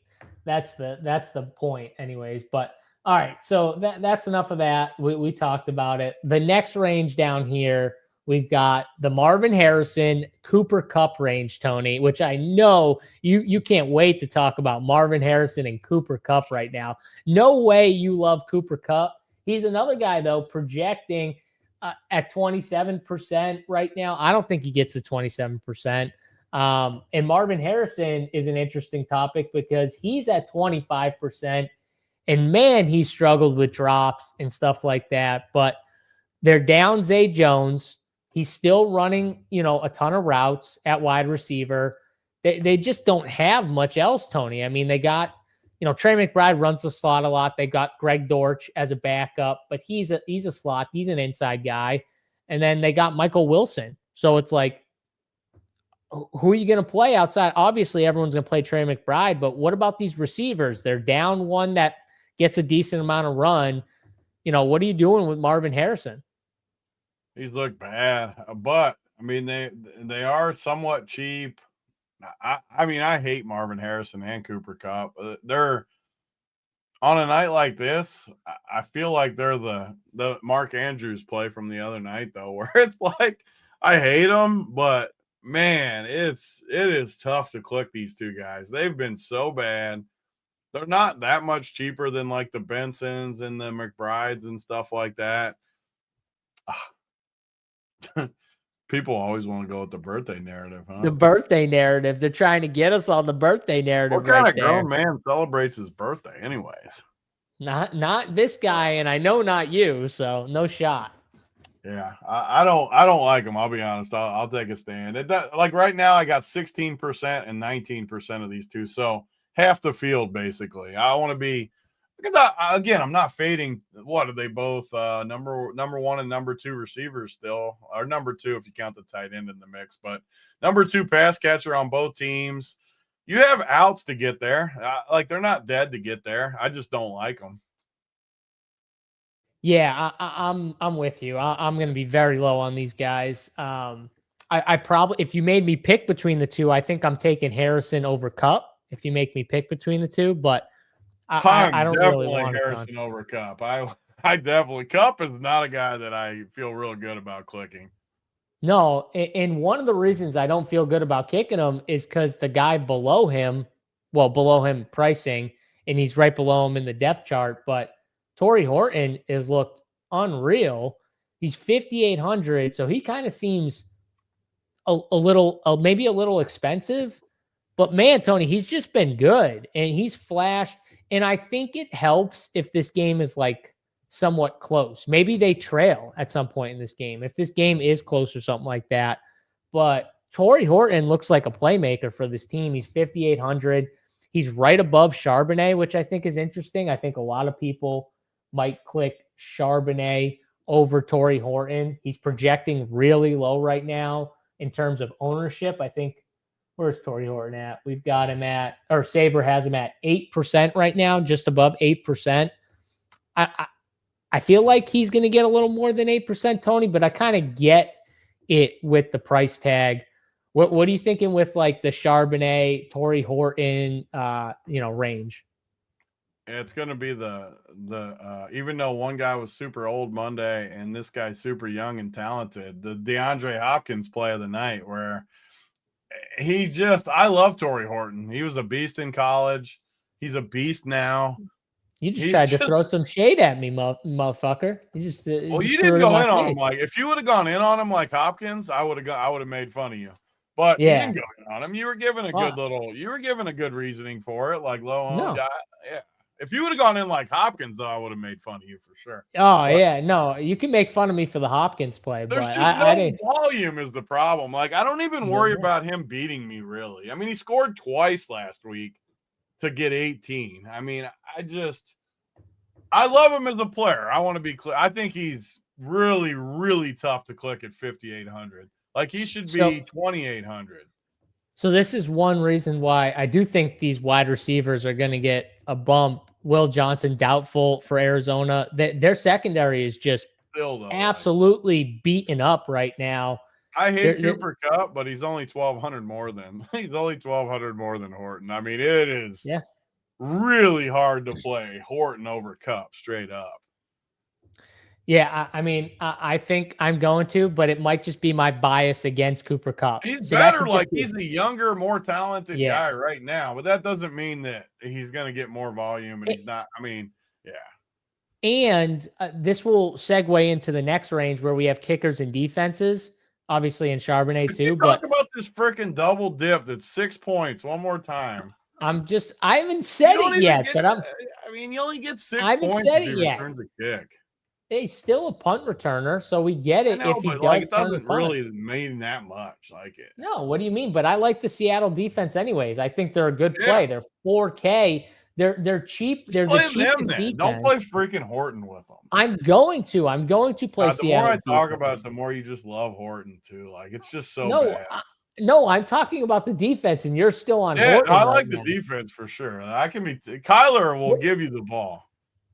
that's the point, anyways. But all right, so that's enough of that. We talked about it. The next range down here, we've got the Marvin Harrison Cooper Kupp range, Tony, which I know you can't wait to talk about Marvin Harrison and Cooper Kupp right now. No way you love Cooper Kupp. He's another guy though projecting at 27% right now. I don't think he gets to 27%. And Marvin Harrison is an interesting topic because he's at 25%. And man, he struggled with drops and stuff like that. But they're down Zay Jones. He's still running, a ton of routes at wide receiver. They just don't have much else, Tony. I mean, they got, Trey McBride runs the slot a lot. They got Greg Dortch as a backup, but he's a slot. He's an inside guy. And then they got Michael Wilson. So it's like, who are you going to play outside? Obviously, everyone's going to play Trey McBride, but what about these receivers? They're down one that gets a decent amount of run. What are you doing with Marvin Harrison? He's looked bad, but I mean, they are somewhat cheap. I mean, I hate Marvin Harrison and Cooper Kupp. They're on a night like this. I feel like they're the Mark Andrews play from the other night, though, where it's like I hate them, but man, it is tough to click these two guys. They've been so bad. They're not that much cheaper than like the Bensons and the McBrides and stuff like that. People always want to go with the birthday narrative, huh? The birthday narrative. They're trying to get us on the birthday narrative. What kind of grown man celebrates his birthday anyways? Not this guy, and I know not you, so no shot. Yeah, I don't like him. I'll be honest. I'll take a stand. Like right now, I got 16% and 19% of these two, so half the field basically. I want to be because I'm not fading. What are they both? Number one and number two receivers still, or number two if you count the tight end in the mix, but number two pass catcher on both teams. You have outs to get there. Like they're not dead to get there. I just don't like them. Yeah, I'm with you. I'm going to be very low on these guys. I probably, if you made me pick between the two, I think I'm taking Harrison over Kupp. If you make me pick between the two, but I don't really want Harrison over Kupp. I definitely Kupp is not a guy that I feel real good about clicking. No, and one of the reasons I don't feel good about kicking him is because the guy below him pricing, and he's right below him in the depth chart, but Torrey Horton has looked unreal. He's 5,800, so he kind of seems maybe a little expensive. But man, Tony, he's just been good, and he's flashed. And I think it helps if this game is like somewhat close. Maybe they trail at some point in this game, if this game is close or something like that. But Torrey Horton looks like a playmaker for this team. He's 5,800. He's right above Charbonnet, which I think is interesting. I think a lot of people might click Charbonnet over Torrey Horton. He's projecting really low right now in terms of ownership. I think, where's Torrey Horton at? We've got him at, or Sabre has him at 8% right now, just above 8%. I feel like he's going to get a little more than 8%, Tony, but I kind of get it with the price tag. What are you thinking with like the Charbonnet, Torrey Horton, range? It's going to be the even though one guy was super old Monday and this guy's super young and talented, the DeAndre Hopkins play of the night where I love Torrey Horton. He was a beast in college. He's a beast now. You just tried to throw some shade at me, motherfucker. You didn't go in on him. Like if you would have gone in on him like Hopkins, I would have made fun of you. But you didn't go in on him. You were given a good reasoning for it. Like yeah. If you would have gone in like Hopkins, though, I would have made fun of you for sure. No, you can make fun of me for the Hopkins play, there's but just no volume is the problem. Like I don't even worry about him beating me really. I mean, he scored twice last week to get 18. I mean, I love him as a player. I want to be clear. I think he's really, really tough to click at 5,800. Like he should So- be 2,800. So this is one reason why I do think these wide receivers are going to get a bump. Will Johnson doubtful for Arizona. Their secondary is just Still though, absolutely beaten up right now. I hate They're- Cooper Kupp, but he's only 1,200 more than he's only 1,200 more than Horton. I mean, it is really hard to play Horton over Kupp straight up. Yeah, I mean, I think I'm going to, but it might just be my bias against Cooper Kupp. He's So that better, could just like be- he's a younger, more talented Yeah. guy right now, but that doesn't mean that he's going to get more volume and he's not. I mean, yeah. And this will segue into the next range where we have kickers and defenses, obviously in Charbonnet too. Talk But about this freaking double dip that's 6 points one more time. I haven't said it yet, but I mean, you only get 6 I haven't points said if it he yet. returns a kick. he's still a punt returner, so we get it if he but does like, it turn the doesn't punt. really mean that much. Like it. No, what do you mean? But I like the Seattle defense anyways. I think they're a good Yeah. play. They're 4K. They're cheap. Just They're the play them cheapest then. defense. Don't play freaking Horton with them. I'm going to play The Seattle. more I talk about it, the more you just love Horton too. Like it's just so bad. No, I'm talking about the defense, and you're still on Yeah, Horton. I right like now. the defense for sure. I can be Kyler will give you the ball.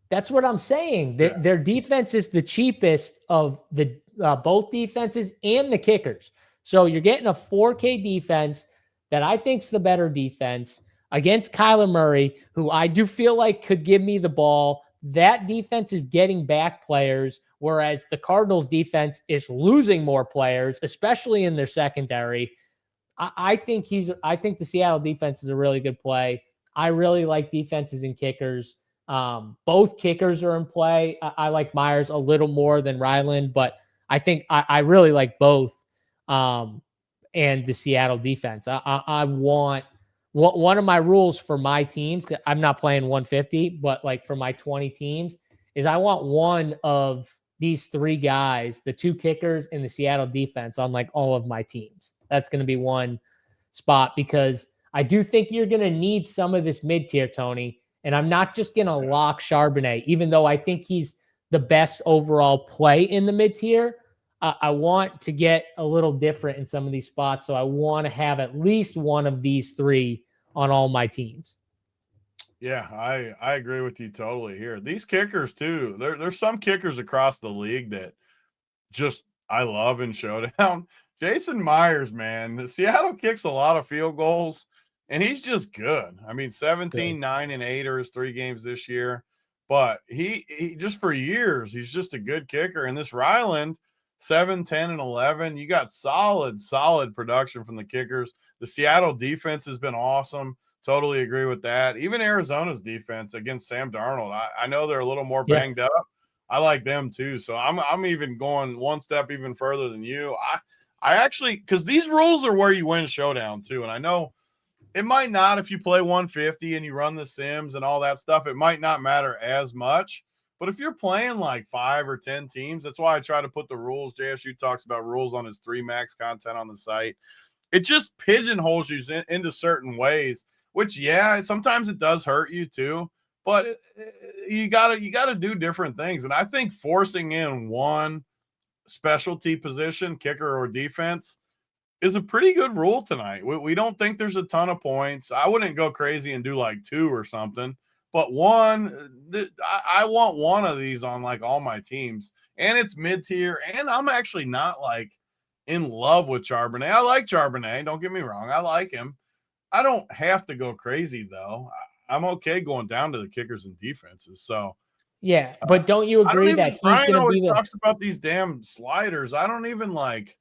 That's what I'm saying. Yeah. Their defense is the cheapest of the both defenses and the kickers. So you're getting a 4K defense that I think's the better defense against Kyler Murray, who I do feel like could give me the ball. That defense is getting back players, whereas the Cardinals defense is losing more players, especially in their secondary. I think the Seattle defense is a really good play. I really like defenses and kickers. Both kickers are in play. I like Myers a little more than Ryland, but I think I really like both. And the Seattle defense. I want one of my rules for my teams. I'm not playing 150, but like for my 20 teams is I want one of these three guys, the two kickers and the Seattle defense on like all of my teams. That's going to be one spot because I do think you're going to need some of this mid-tier, Tony. And I'm not just going to lock Charbonnet, even though I think he's the best overall play in the mid-tier. I want to get a little different in some of these spots. So I want to have at least one of these three on all my teams. Yeah, I agree with you totally here. These kickers too. There's some kickers across the league that just I love in Showdown. Jason Myers, man, the Seattle kicks a lot of field goals, and he's just good. I mean, 17, 9, and 8 are his 3 games this year. But he just for years, he's just a good kicker. And this Ryland, 7, 10, and 11, you got solid production from the kickers. The Seattle defense has been awesome. Totally agree with that. Even Arizona's defense against Sam Darnold, I know they're a little more banged up. I like them too. So I'm even going one step even further than you. I actually, because these rules are where you win Showdown too. And I know it might not if you play 150 and you run the sims and all that stuff. It might not matter as much. But if you're playing like 5 or 10 teams, that's why I try to put the rules. JSU talks about rules on his 3 max content on the site. It just pigeonholes you into certain ways, which, yeah, sometimes it does hurt you too. But you gotta do different things. And I think forcing in one specialty position, kicker or defense, is a pretty good rule tonight. We don't think there's a ton of points. I wouldn't go crazy and do like 2 or something. But I want one of these on like all my teams. And it's mid-tier. And I'm actually not like in love with Charbonnet. I like Charbonnet. Don't get me wrong. I like him. I don't have to go crazy, though. I'm okay going down to the kickers and defenses. So, yeah, but don't you agree that he's going to be the talks about these damn sliders? I don't even like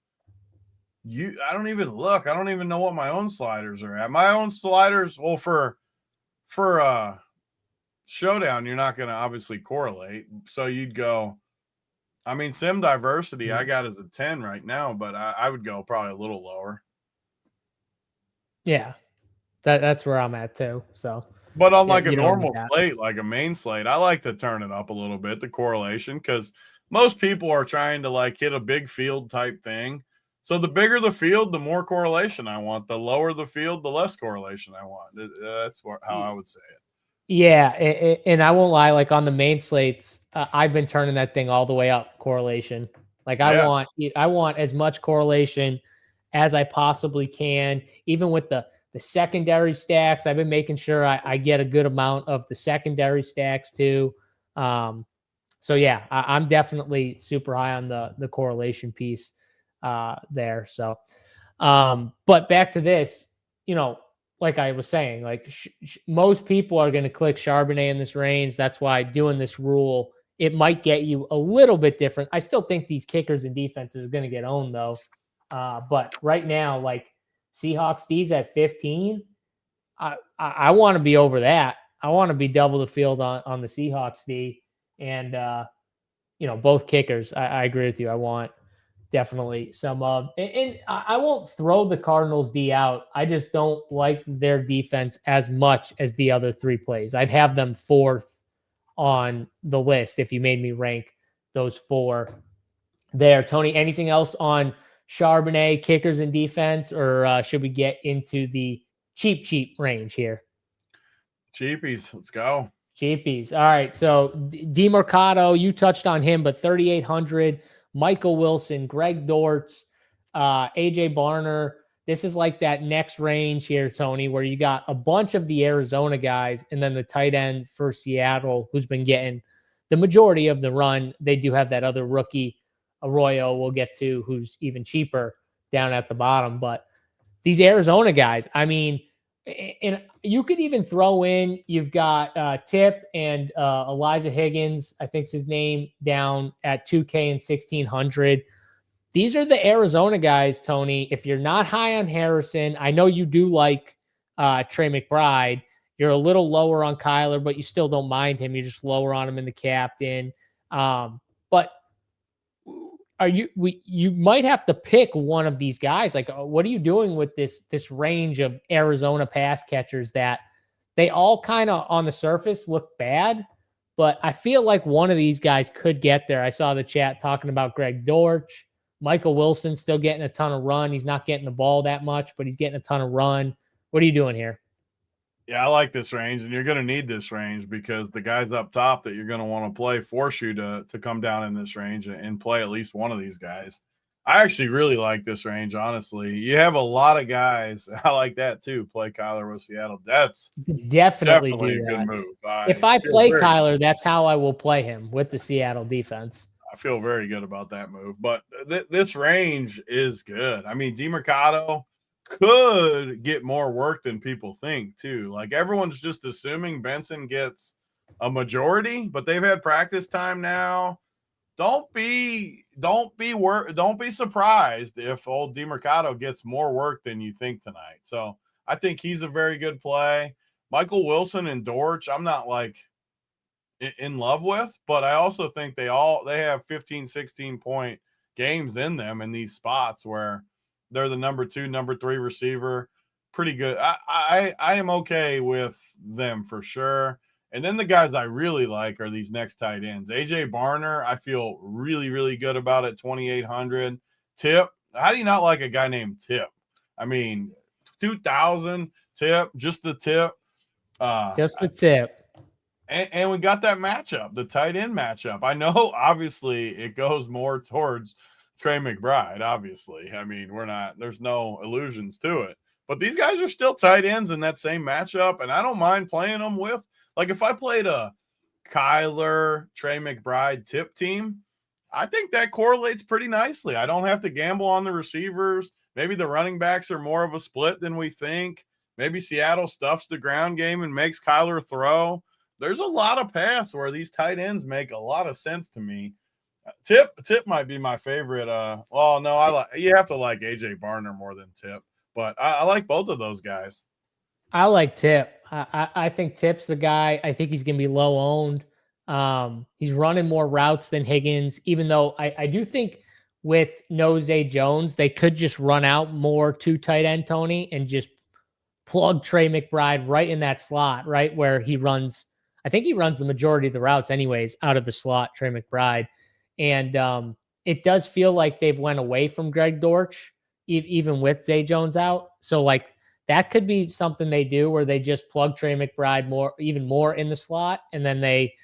you. I don't even look. I don't even know what my own sliders are at. My own sliders. Well, for Showdown, you're not going to obviously correlate. So you'd go. I mean, sim diversity I got as a 10 right now, but I would go probably a little lower. Yeah, that's where I'm at too. So. But on like a normal slate, like a main slate, I like to turn it up a little bit, the correlation, because most people are trying to like hit a big field type thing. So the bigger the field, the more correlation I want. The lower the field, the less correlation I want. That's how I would say it. Yeah, and I won't lie, like on the main slates, I've been turning that thing all the way up, correlation. Like I want as much correlation as I possibly can. Even with the secondary stacks, I've been making sure I get a good amount of the secondary stacks too. So yeah, I'm definitely super high on the correlation piece there. So, but back to this, like I was saying, like most people are going to click Charbonnet in this range. That's why doing this rule, it might get you a little bit different. I still think these kickers and defenses are going to get owned though. But right now, like Seahawks D's at 15, I want to be over that. I want to be double the field on the Seahawks D, and both kickers. I agree with you. I want definitely some of, and I won't throw the Cardinals D out. I just don't like their defense as much as the other three plays. I'd have them fourth on the list if you made me rank those four there. Tony, anything else on Charbonnet, kickers, and defense, or should we get into the cheap range here? Cheapies, let's go. Cheapies. All right. So DeMercado, you touched on him, but 3,800. Michael Wilson, Greg Dortz, AJ Barner. This is like that next range here, Tony, where you got a bunch of the Arizona guys and then the tight end for Seattle, who's been getting the majority of the run. They do have that other rookie, Arroyo, we'll get to, who's even cheaper down at the bottom. But these Arizona guys, I mean, and you could even throw in, you've got Tip and Elijah Higgins, I think's his name, down at 2K and 1,600. These are the Arizona guys, Tony. If you're not high on Harrison, I know you do like Trey McBride. You're a little lower on Kyler, but you still don't mind him. You're just lower on him in the captain. But you might have to pick one of these guys. Like, what are you doing with this range of Arizona pass catchers that they all kind of on the surface look bad, but I feel like one of these guys could get there. I saw the chat talking about Greg Dortch. Michael Wilson still getting a ton of run. He's not getting the ball that much, but he's getting a ton of run. What are you doing here? Yeah, I like this range, and you're going to need this range because the guys up top that you're going to want to play force you to come down in this range and play at least one of these guys. I actually really like this range, honestly. You have a lot of guys. I like that too. Play Kyler with Seattle. That's definitely do a that. good move. If I play Kyler, that's how I will play him with the Seattle defense. I feel very good about that move. But this range is good. I mean, DeMercado could get more work than people think too. Like everyone's just assuming Benson gets a majority, but they've had practice time now. Don't be surprised if old DeMercado gets more work than you think tonight. So I think he's a very good play. Michael Wilson and Dortch, I'm not like in love with, but I also think they have 15, 16 point games in them in these spots where they're the number 2, number 3 receiver. Pretty good. I am okay with them for sure. And then the guys I really like are these next tight ends. AJ Barner, I feel really, really good about at 2,800. Tip, how do you not like a guy named Tip? I mean, 2,000 Tip, just the tip. Just the tip. And we got that matchup, the tight end matchup. I know, obviously, it goes more towards Trey McBride, obviously. I mean, there's no illusions to it. But these guys are still tight ends in that same matchup, and I don't mind playing them with. Like, if I played a Kyler, Trey McBride Tip team, I think that correlates pretty nicely. I don't have to gamble on the receivers. Maybe the running backs are more of a split than we think. Maybe Seattle stuffs the ground game and makes Kyler throw. There's a lot of paths where these tight ends make a lot of sense to me. Tip might be my favorite. You have to like AJ Barner more than Tip, but I like both of those guys. I like Tip. I think Tip's the guy. I think he's going to be low owned. He's running more routes than Higgins, even though I do think with no Zay Jones, they could just run out more two tight end Tony and just plug Trey McBride right in that slot, right where he runs. I think he runs the majority of the routes anyways out of the slot, Trey McBride. And it does feel like they've went away from Greg Dortch, even with Zay Jones out. So like that could be something they do where they just plug Trey McBride even more in the slot. And then they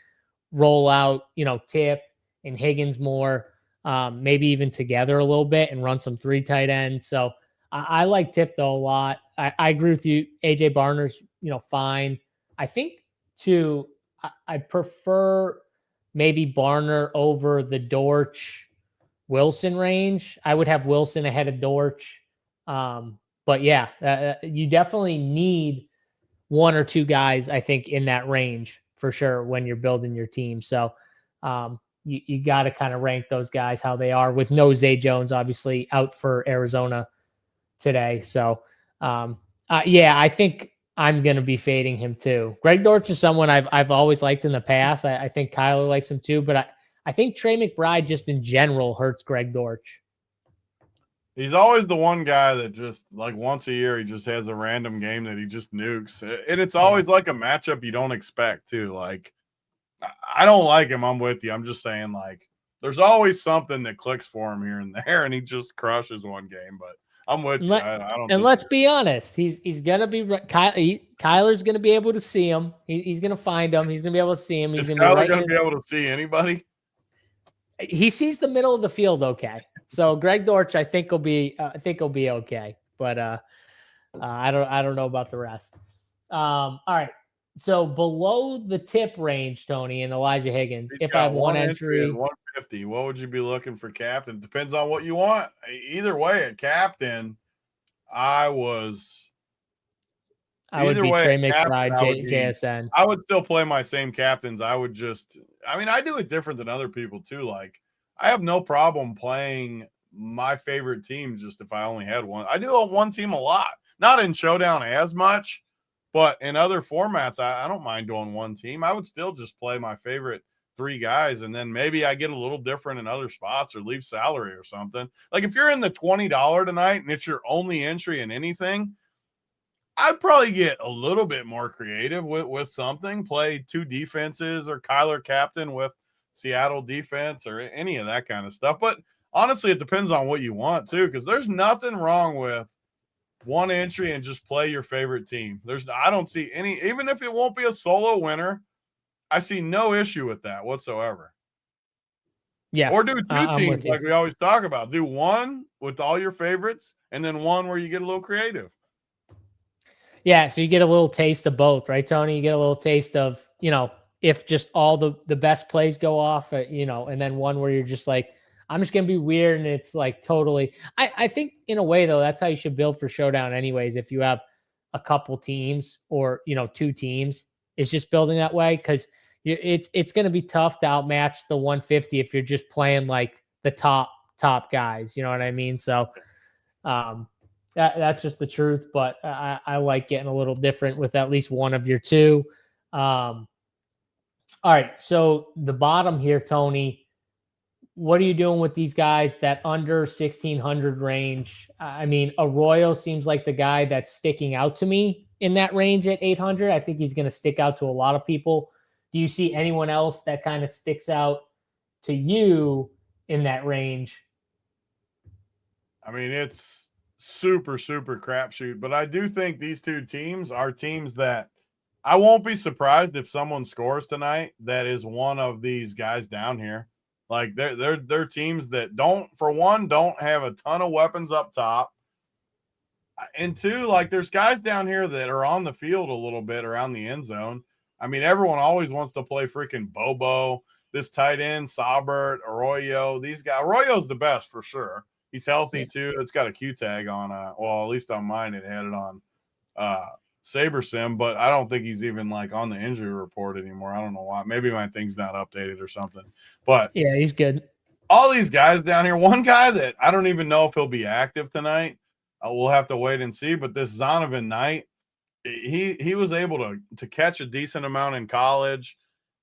roll out, Tip and Higgins more. maybe even together a little bit and run some 3 tight ends. So I like Tiptoe a lot. I agree with you. AJ Barner's, fine. I think too, I prefer maybe Barner over the Dortch Wilson range. I would have Wilson ahead of Dortch. But yeah, you definitely need 1 or 2 guys, I think, in that range for sure when you're building your team. So you got to kind of rank those guys how they are, with no Zay Jones obviously out for Arizona today. So yeah, I think I'm going to be fading him too. Greg Dortch is someone I've always liked in the past. I think Kyler likes him too, but I think Trey McBride just in general hurts Greg Dortch. He's always the one guy that just, like, once a year, he just has a random game that he just nukes. And it's always like a matchup you don't expect, too. Like, I don't like him. I'm with you. I'm just saying, like, there's always something that clicks for him here and there, and he just crushes one game. But I'm with you. I don't. And let's be honest. He's gonna be Kyler's gonna be able to see him. He's gonna find him. He's gonna be able to see him. He's Kyler gonna be able to see anybody? He sees the middle of the field okay. So Greg Dortch, I think will be okay. But I don't know about the rest. All right. So below the tip range, Tony and Elijah Higgins, if I have one entry at 150, what would you be looking for captain? Depends on what you want. Either way, at captain, I would be Trey McBride, JSN. I would still play my same captains. I do it different than other people too. Like, I have no problem playing my favorite team just if I only had one. I do one team a lot, not in Showdown as much, but in other formats, I don't mind doing one team. I would still just play my favorite 3 guys, and then maybe I get a little different in other spots or leave salary or something. Like, if you're in the $20 tonight and it's your only entry in anything, I'd probably get a little bit more creative with something. Play 2 defenses or Kyler captain with Seattle defense or any of that kind of stuff. But honestly, it depends on what you want too, because there's nothing wrong with one entry and just play your favorite team. I don't see any, even if it won't be a solo winner, I see no issue with that whatsoever. Yeah. Or do 2 teams like we always talk about. Do one with all your favorites and then one where you get a little creative. Yeah, so you get a little taste of both, right, Tony? You get a little taste of, if just all the best plays go off, and then one where you're just like, I'm just going to be weird, and it's like totally. I think in a way, though, that's how you should build for Showdown anyways. If you have a couple teams or, 2 teams, it's just building that way, because it's going to be tough to outmatch the 150 if you're just playing like the top guys. You know what I mean? So that's just the truth. But I like getting a little different with at least one of your 2. All right. So the bottom here, Tony, what are you doing with these guys that under 1,600 range? I mean, Arroyo seems like the guy that's sticking out to me in that range at 800. I think he's going to stick out to a lot of people. Do you see anyone else that kind of sticks out to you in that range? I mean, it's super, super crapshoot, but I do think these 2 teams are teams that I won't be surprised if someone scores tonight that is one of these guys down here. Like, they're teams that don't have a ton of weapons up top. And 2, like, there's guys down here that are on the field a little bit around the end zone. I mean, everyone always wants to play freaking Bobo, this tight end, Saubert, Arroyo. These guys, Arroyo's the best for sure. He's healthy too. It's got a Q tag on, well, at least on mine, it had it on SaberSim, but I don't think he's even like on the injury report anymore. I don't know why. Maybe my thing's not updated or something. But yeah, he's good. All these guys down here, one guy that I don't even know if he'll be active tonight. We'll have to wait and see. But this Zonovan Knight, he was able to catch a decent amount in college.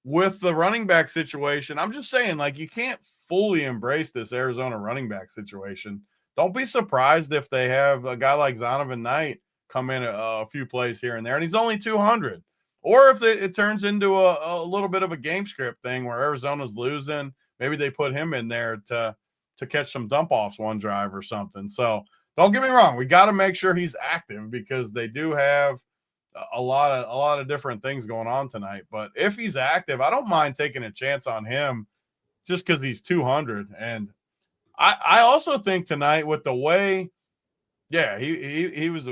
With the running back situation, I'm just saying, like, you can't fully embrace this Arizona running back situation. Don't be surprised if they have a guy like Zonovan Knight come in a few plays here and there, and he's only 200. Or if it turns into a little bit of a game script thing where Arizona's losing, maybe they put him in there to catch some dump-offs one drive or something. So don't get me wrong. We got to make sure he's active because they do have a lot of different things going on tonight. But if he's active, I don't mind taking a chance on him just because he's 200. And I also think tonight with the way, he was,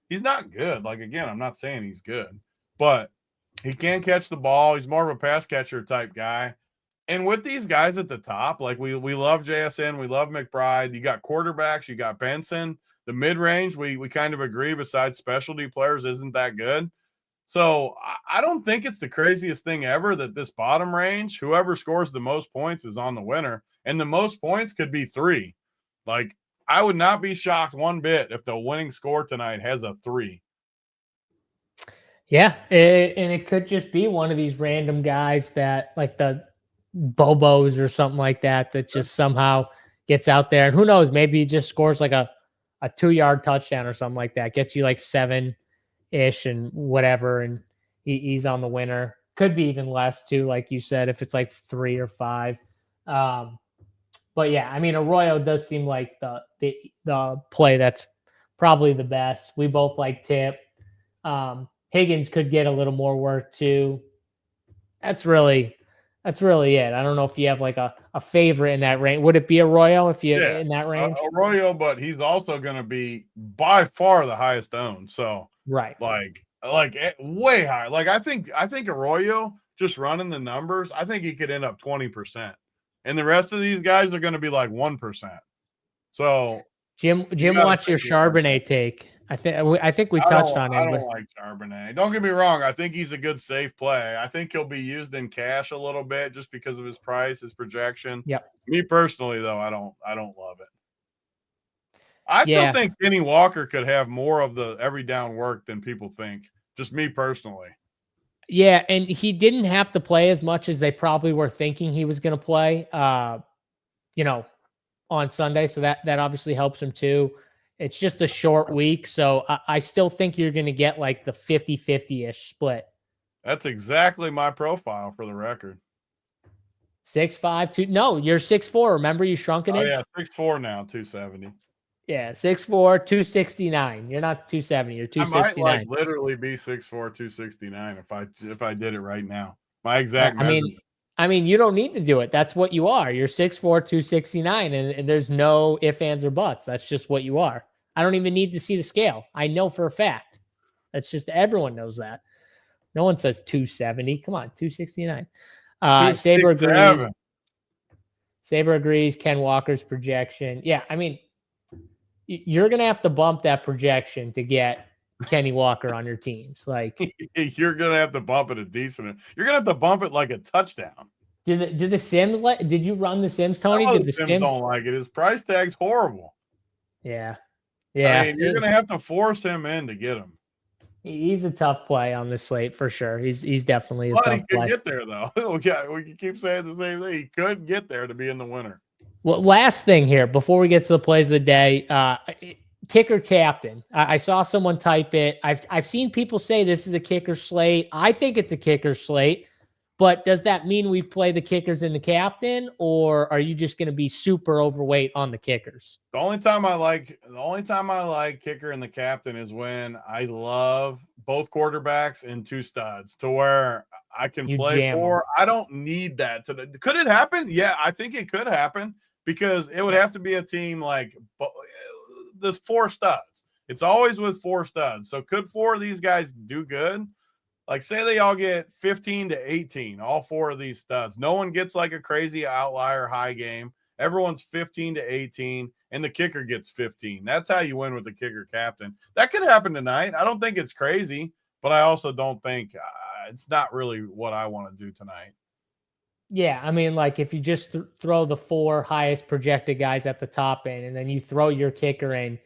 he's not good. Like, again, I'm not saying he's good, but he can catch the ball. He's more of a pass catcher type guy. And with these guys at the top, like we love JSN, we love McBride. You got quarterbacks, you got Benson. The mid-range, we kind of agree, besides specialty players, isn't that good. So I don't think it's the craziest thing ever that this bottom range, whoever scores the most points is on the winner. And the most points could be 3. Like, I would not be shocked one bit if the winning score tonight has a 3. Yeah, and it could just be one of these random guys that, like the Bobos or something like that, that just somehow gets out there. And who knows, maybe he just scores like a 2-yard touchdown or something like that, gets you like 7-ish and whatever, and he's on the winner. Could be even less too, like you said, if it's like 3 or 5. But yeah, I mean, Arroyo does seem like the play that's probably the best. We both like Tip. Higgins could get a little more work too. That's really it. I don't know if you have like a favorite in that range. Would it be Arroyo if you in that range? Arroyo, but he's also going to be by far the highest owned. So right, like way higher. Like I think Arroyo, just running the numbers, I think he could end up 20%, and the rest of these guys are going to be like 1%. So Jim, watch your Charbonnet take. I think we touched on it. I don't like Charbonnet. Don't get me wrong. I think he's a good safe play. I think he'll be used in cash a little bit just because of his price, his projection. Yep. Me personally, though, I don't love it. I still think Kenny Walker could have more of the every down work than people think. Just me personally. Yeah, and he didn't have to play as much as they probably were thinking he was going to play. On Sunday, so that obviously helps him too. It's just a short week, so I still think you're going to get like the 50-50-ish split. That's exactly my profile, for the record. 6'5", 2. No, you're 6'4". Remember, you shrunk an inch. Yeah, 6'4" now, 270. Yeah, 6'4", 269. You're not 270. You're 269. I might literally be 6'4", 269 if I did it right now. My exact measurement. I mean, you don't need to do it. That's what you are. You're 6'4", 269, and there's no ifs, ands, or buts. That's just what you are. I don't even need to see the scale. I know for a fact. That's just, everyone knows that. No one says 270. Come on, 269. Saber agrees. Saber agrees. Ken Walker's projection. Yeah, I mean, you're going to have to bump that projection to get Kenny Walker on your teams. Like, you're going to have to bump it a decent. You're going to have to bump it like a touchdown. Did the Sims did you run the Sims, Tony? Did the Sims don't like it. His price tag's horrible. Yeah. Yeah. I mean, you're going to have to force him in to get him. He's a tough play on this slate for sure. He's definitely a tough play. He could get there though. We can keep saying the same thing. He could get there to be in the winner. Well, last thing here before we get to the plays of the day, kicker captain. I saw someone type it. I've seen people say this is a kicker slate. I think it's a kicker slate, but does that mean we play the kickers in the captain, or are you just going to be super overweight on the kickers? The only time I like kicker in the captain is when I love both quarterbacks and 2 studs to where I can play 4. I don't need that. Could it happen? Yeah, I think it could happen, because it would have to be a team like there's 4 studs. It's always with 4 studs. So could 4 of these guys do good? Like, say they all get 15 to 18, all 4 of these studs. No one gets like a crazy outlier high game. Everyone's 15 to 18, and the kicker gets 15. That's how you win with the kicker captain. That could happen tonight. I don't think it's crazy, but I also don't think it's not really what I want to do tonight. Yeah, I mean, like if you just throw the 4 highest projected guys at the top end, and then you throw your kicker in,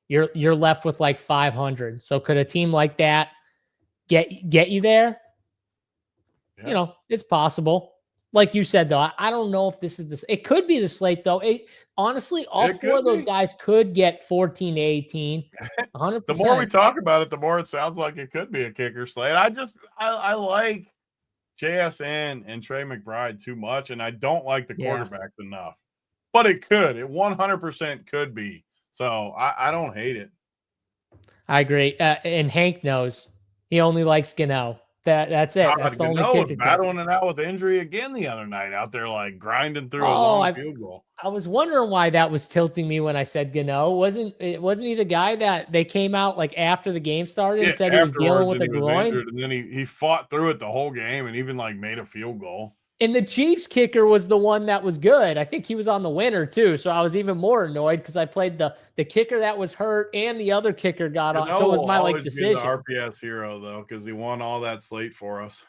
you're left with like 500. So could a team like that get you there? Yeah. You know, it's possible. Like you said, though, I don't know if this is this. It could be the slate, though. Honestly, all 4 of those guys could get 14 to 18. 100%. The more we talk about it, the more it sounds like it could be a kicker slate. I like JSN and Trey McBride too much, and I don't like the quarterbacks enough. But it could. It 100% could be. So I don't hate it. I agree. And Hank knows. He only likes Gano. That's it. God, That's the only Gano was kicker. battling it out with injury again the other night out there, like grinding through a Oh, long field goal. I was wondering why that was tilting me when I said Gano. Wasn't he the guy that they came out like after the game started and said he was dealing with a and he was groin? injured, and then he fought through it the whole game and even like made a field goal. And the Chiefs kicker was the one that was good. I think he was on the winner too. So I was even more annoyed because I played the kicker that was hurt and the other kicker got on. So it was my like decision. Be the RPS hero though, because he won all that slate for us.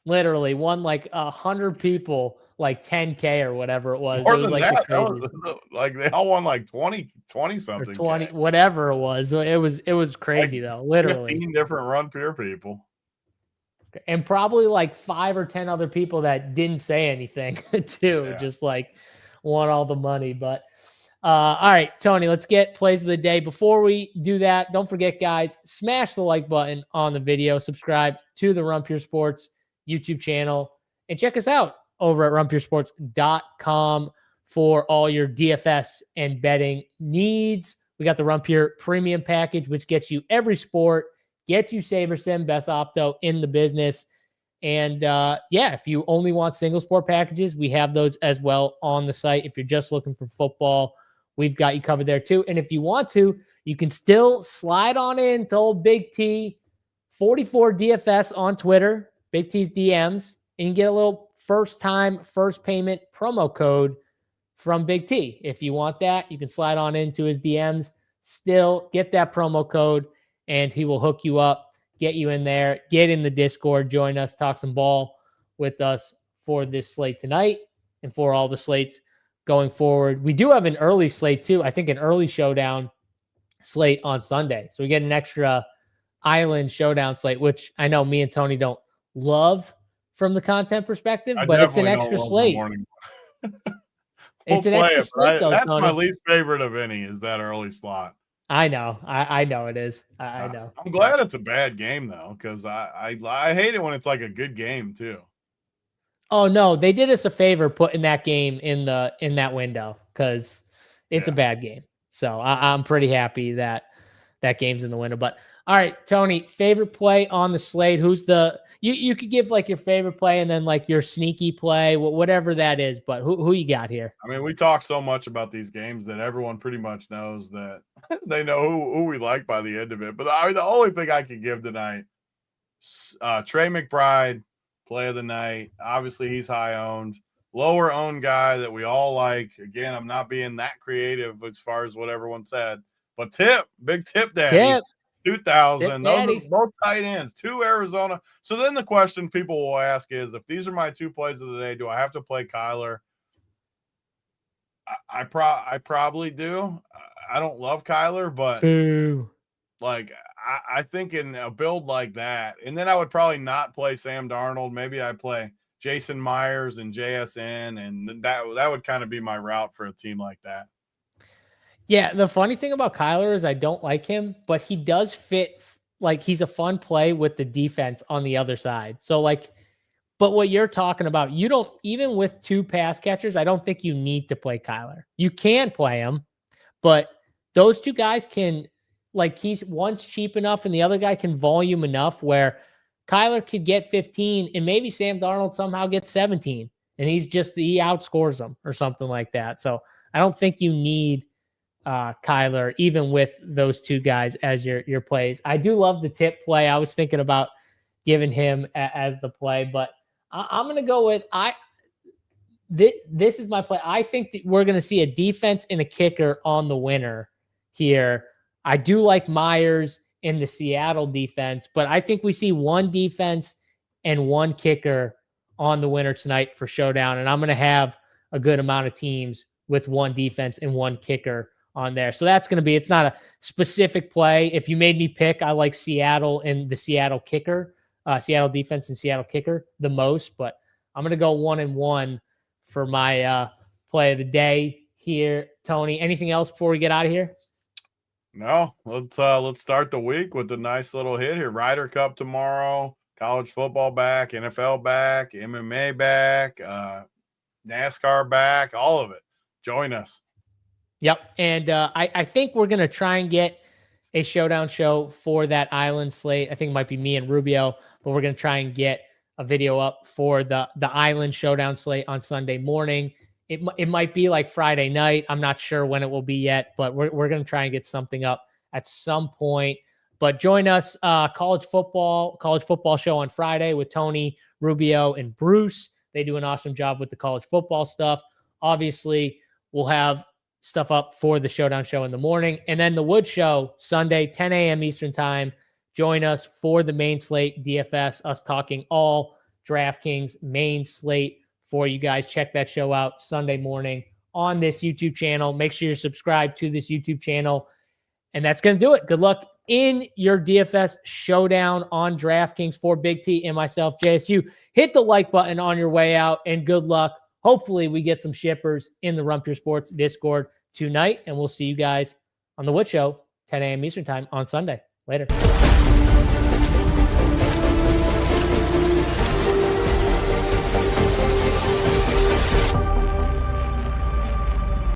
Literally won like 100 people, like 10K or whatever it was. More it was than like that, like they all won like 20 something. Or 20, whatever it was. It was crazy like though. Literally 15 different run peer people. And probably like 5 or 10 other people that didn't say anything too, just like won all the money. But all right, Tony, let's get plays of the day. Before we do that, don't forget, guys, smash the like button on the video, subscribe to the Run Pure Sports YouTube channel, and check us out over at runpuresports.com for all your DFS and betting needs. We got the Run Pure Premium Package, which gets you every sport, gets you SaberSim, best opto in the business. And if you only want single sport packages, we have those as well on the site. If you're just looking for football, we've got you covered there too. And if you want to, you can still slide on in to old Big T, 44 DFS on Twitter, Big T's DMs, and you get a little first payment promo code from Big T. If you want that, you can slide on into his DMs, still get that promo code, and he will hook you up, get you in there, get in the Discord, join us, talk some ball with us for this slate tonight and for all the slates going forward. We do have an early slate too. I think an early Showdown slate on Sunday. So we get an extra Island Showdown slate, which I know me and Tony don't love from the content perspective, but it's an extra slate. It's an extra slate though, that's Tony. my least favorite of any is that early slot. I know. I know it is. I know. I'm glad it's a bad game though, because I hate it when it's like a good game too. Oh no, they did us a favor putting that game in that window because it's a bad game. So I'm pretty happy that that game's in the window. But all right, Tony, favorite play on the slate. Who's you could give like your favorite play and then like your sneaky play, whatever that is. But who you got here? I mean, we talk so much about these games that everyone pretty much knows that they know who we like by the end of it. But the only thing I can give tonight, Trey McBride, play of the night. Obviously, he's high owned, lower owned guy that we all like. Again, I'm not being that creative as far as what everyone said, but big tip daddy. 2,000. Those are both tight ends, 2 Arizona. So then the question people will ask is, if these are my 2 plays of the day, do I have to play Kyler? I probably do. I don't love Kyler, but like I think in a build like that, and then I would probably not play Sam Darnold. Maybe I play Jason Myers and JSN, and that would kind of be my route for a team like that. Yeah, the funny thing about Kyler is I don't like him, but he does fit. Like he's a fun play with the defense on the other side. So like, but what you're talking about, you don't, even with 2 pass catchers, I don't think you need to play Kyler. You can play him, but those 2 guys can, like one's cheap enough and the other guy can volume enough where Kyler could get 15 and maybe Sam Darnold somehow gets 17 and he outscores them or something like that. So I don't think you need Kyler, even with those 2 guys as your plays. I do love the tip play. I was thinking about giving him as the play, but I'm going to go with this is my play. I think that we're going to see a defense and a kicker on the winner here. I do like Myers in the Seattle defense, but I think we see 1 defense and 1 kicker on the winner tonight for Showdown, and I'm going to have a good amount of teams with 1 defense and 1 kicker on there. So that's going to be, it's not a specific play. If you made me pick, I like Seattle and the Seattle kicker, Seattle defense and Seattle kicker the most, but I'm going to go 1-1 for my play of the day here. Tony, anything else before we get out of here? No, let's start the week with a nice little hit here. Ryder Cup tomorrow, college football back, NFL back, MMA back, NASCAR back, all of it. Join us. Yep. And I think we're going to try and get a showdown show for that island slate. I think it might be me and Rubio, but we're going to try and get a video up for the island showdown slate on Sunday morning. It might be like Friday night. I'm not sure when it will be yet, but we're going to try and get something up at some point. But join us, college football show on Friday with Tony, Rubio, and Bruce. They do an awesome job with the college football stuff. Obviously, we'll have stuff up for the Showdown show in the morning. And then the Wood show, Sunday, 10 a.m. Eastern time. Join us for the main slate, DFS, us talking all DraftKings main slate for you guys. Check that show out Sunday morning on this YouTube channel. Make sure you're subscribed to this YouTube channel. And that's going to do it. Good luck in your DFS showdown on DraftKings. For Big T and myself, JSU. Hit the like button on your way out, and good luck. Hopefully we get some shippers in the Rump Your Sports Discord tonight, and we'll see you guys on the Wood Show, 10 a.m. Eastern time on Sunday. Later.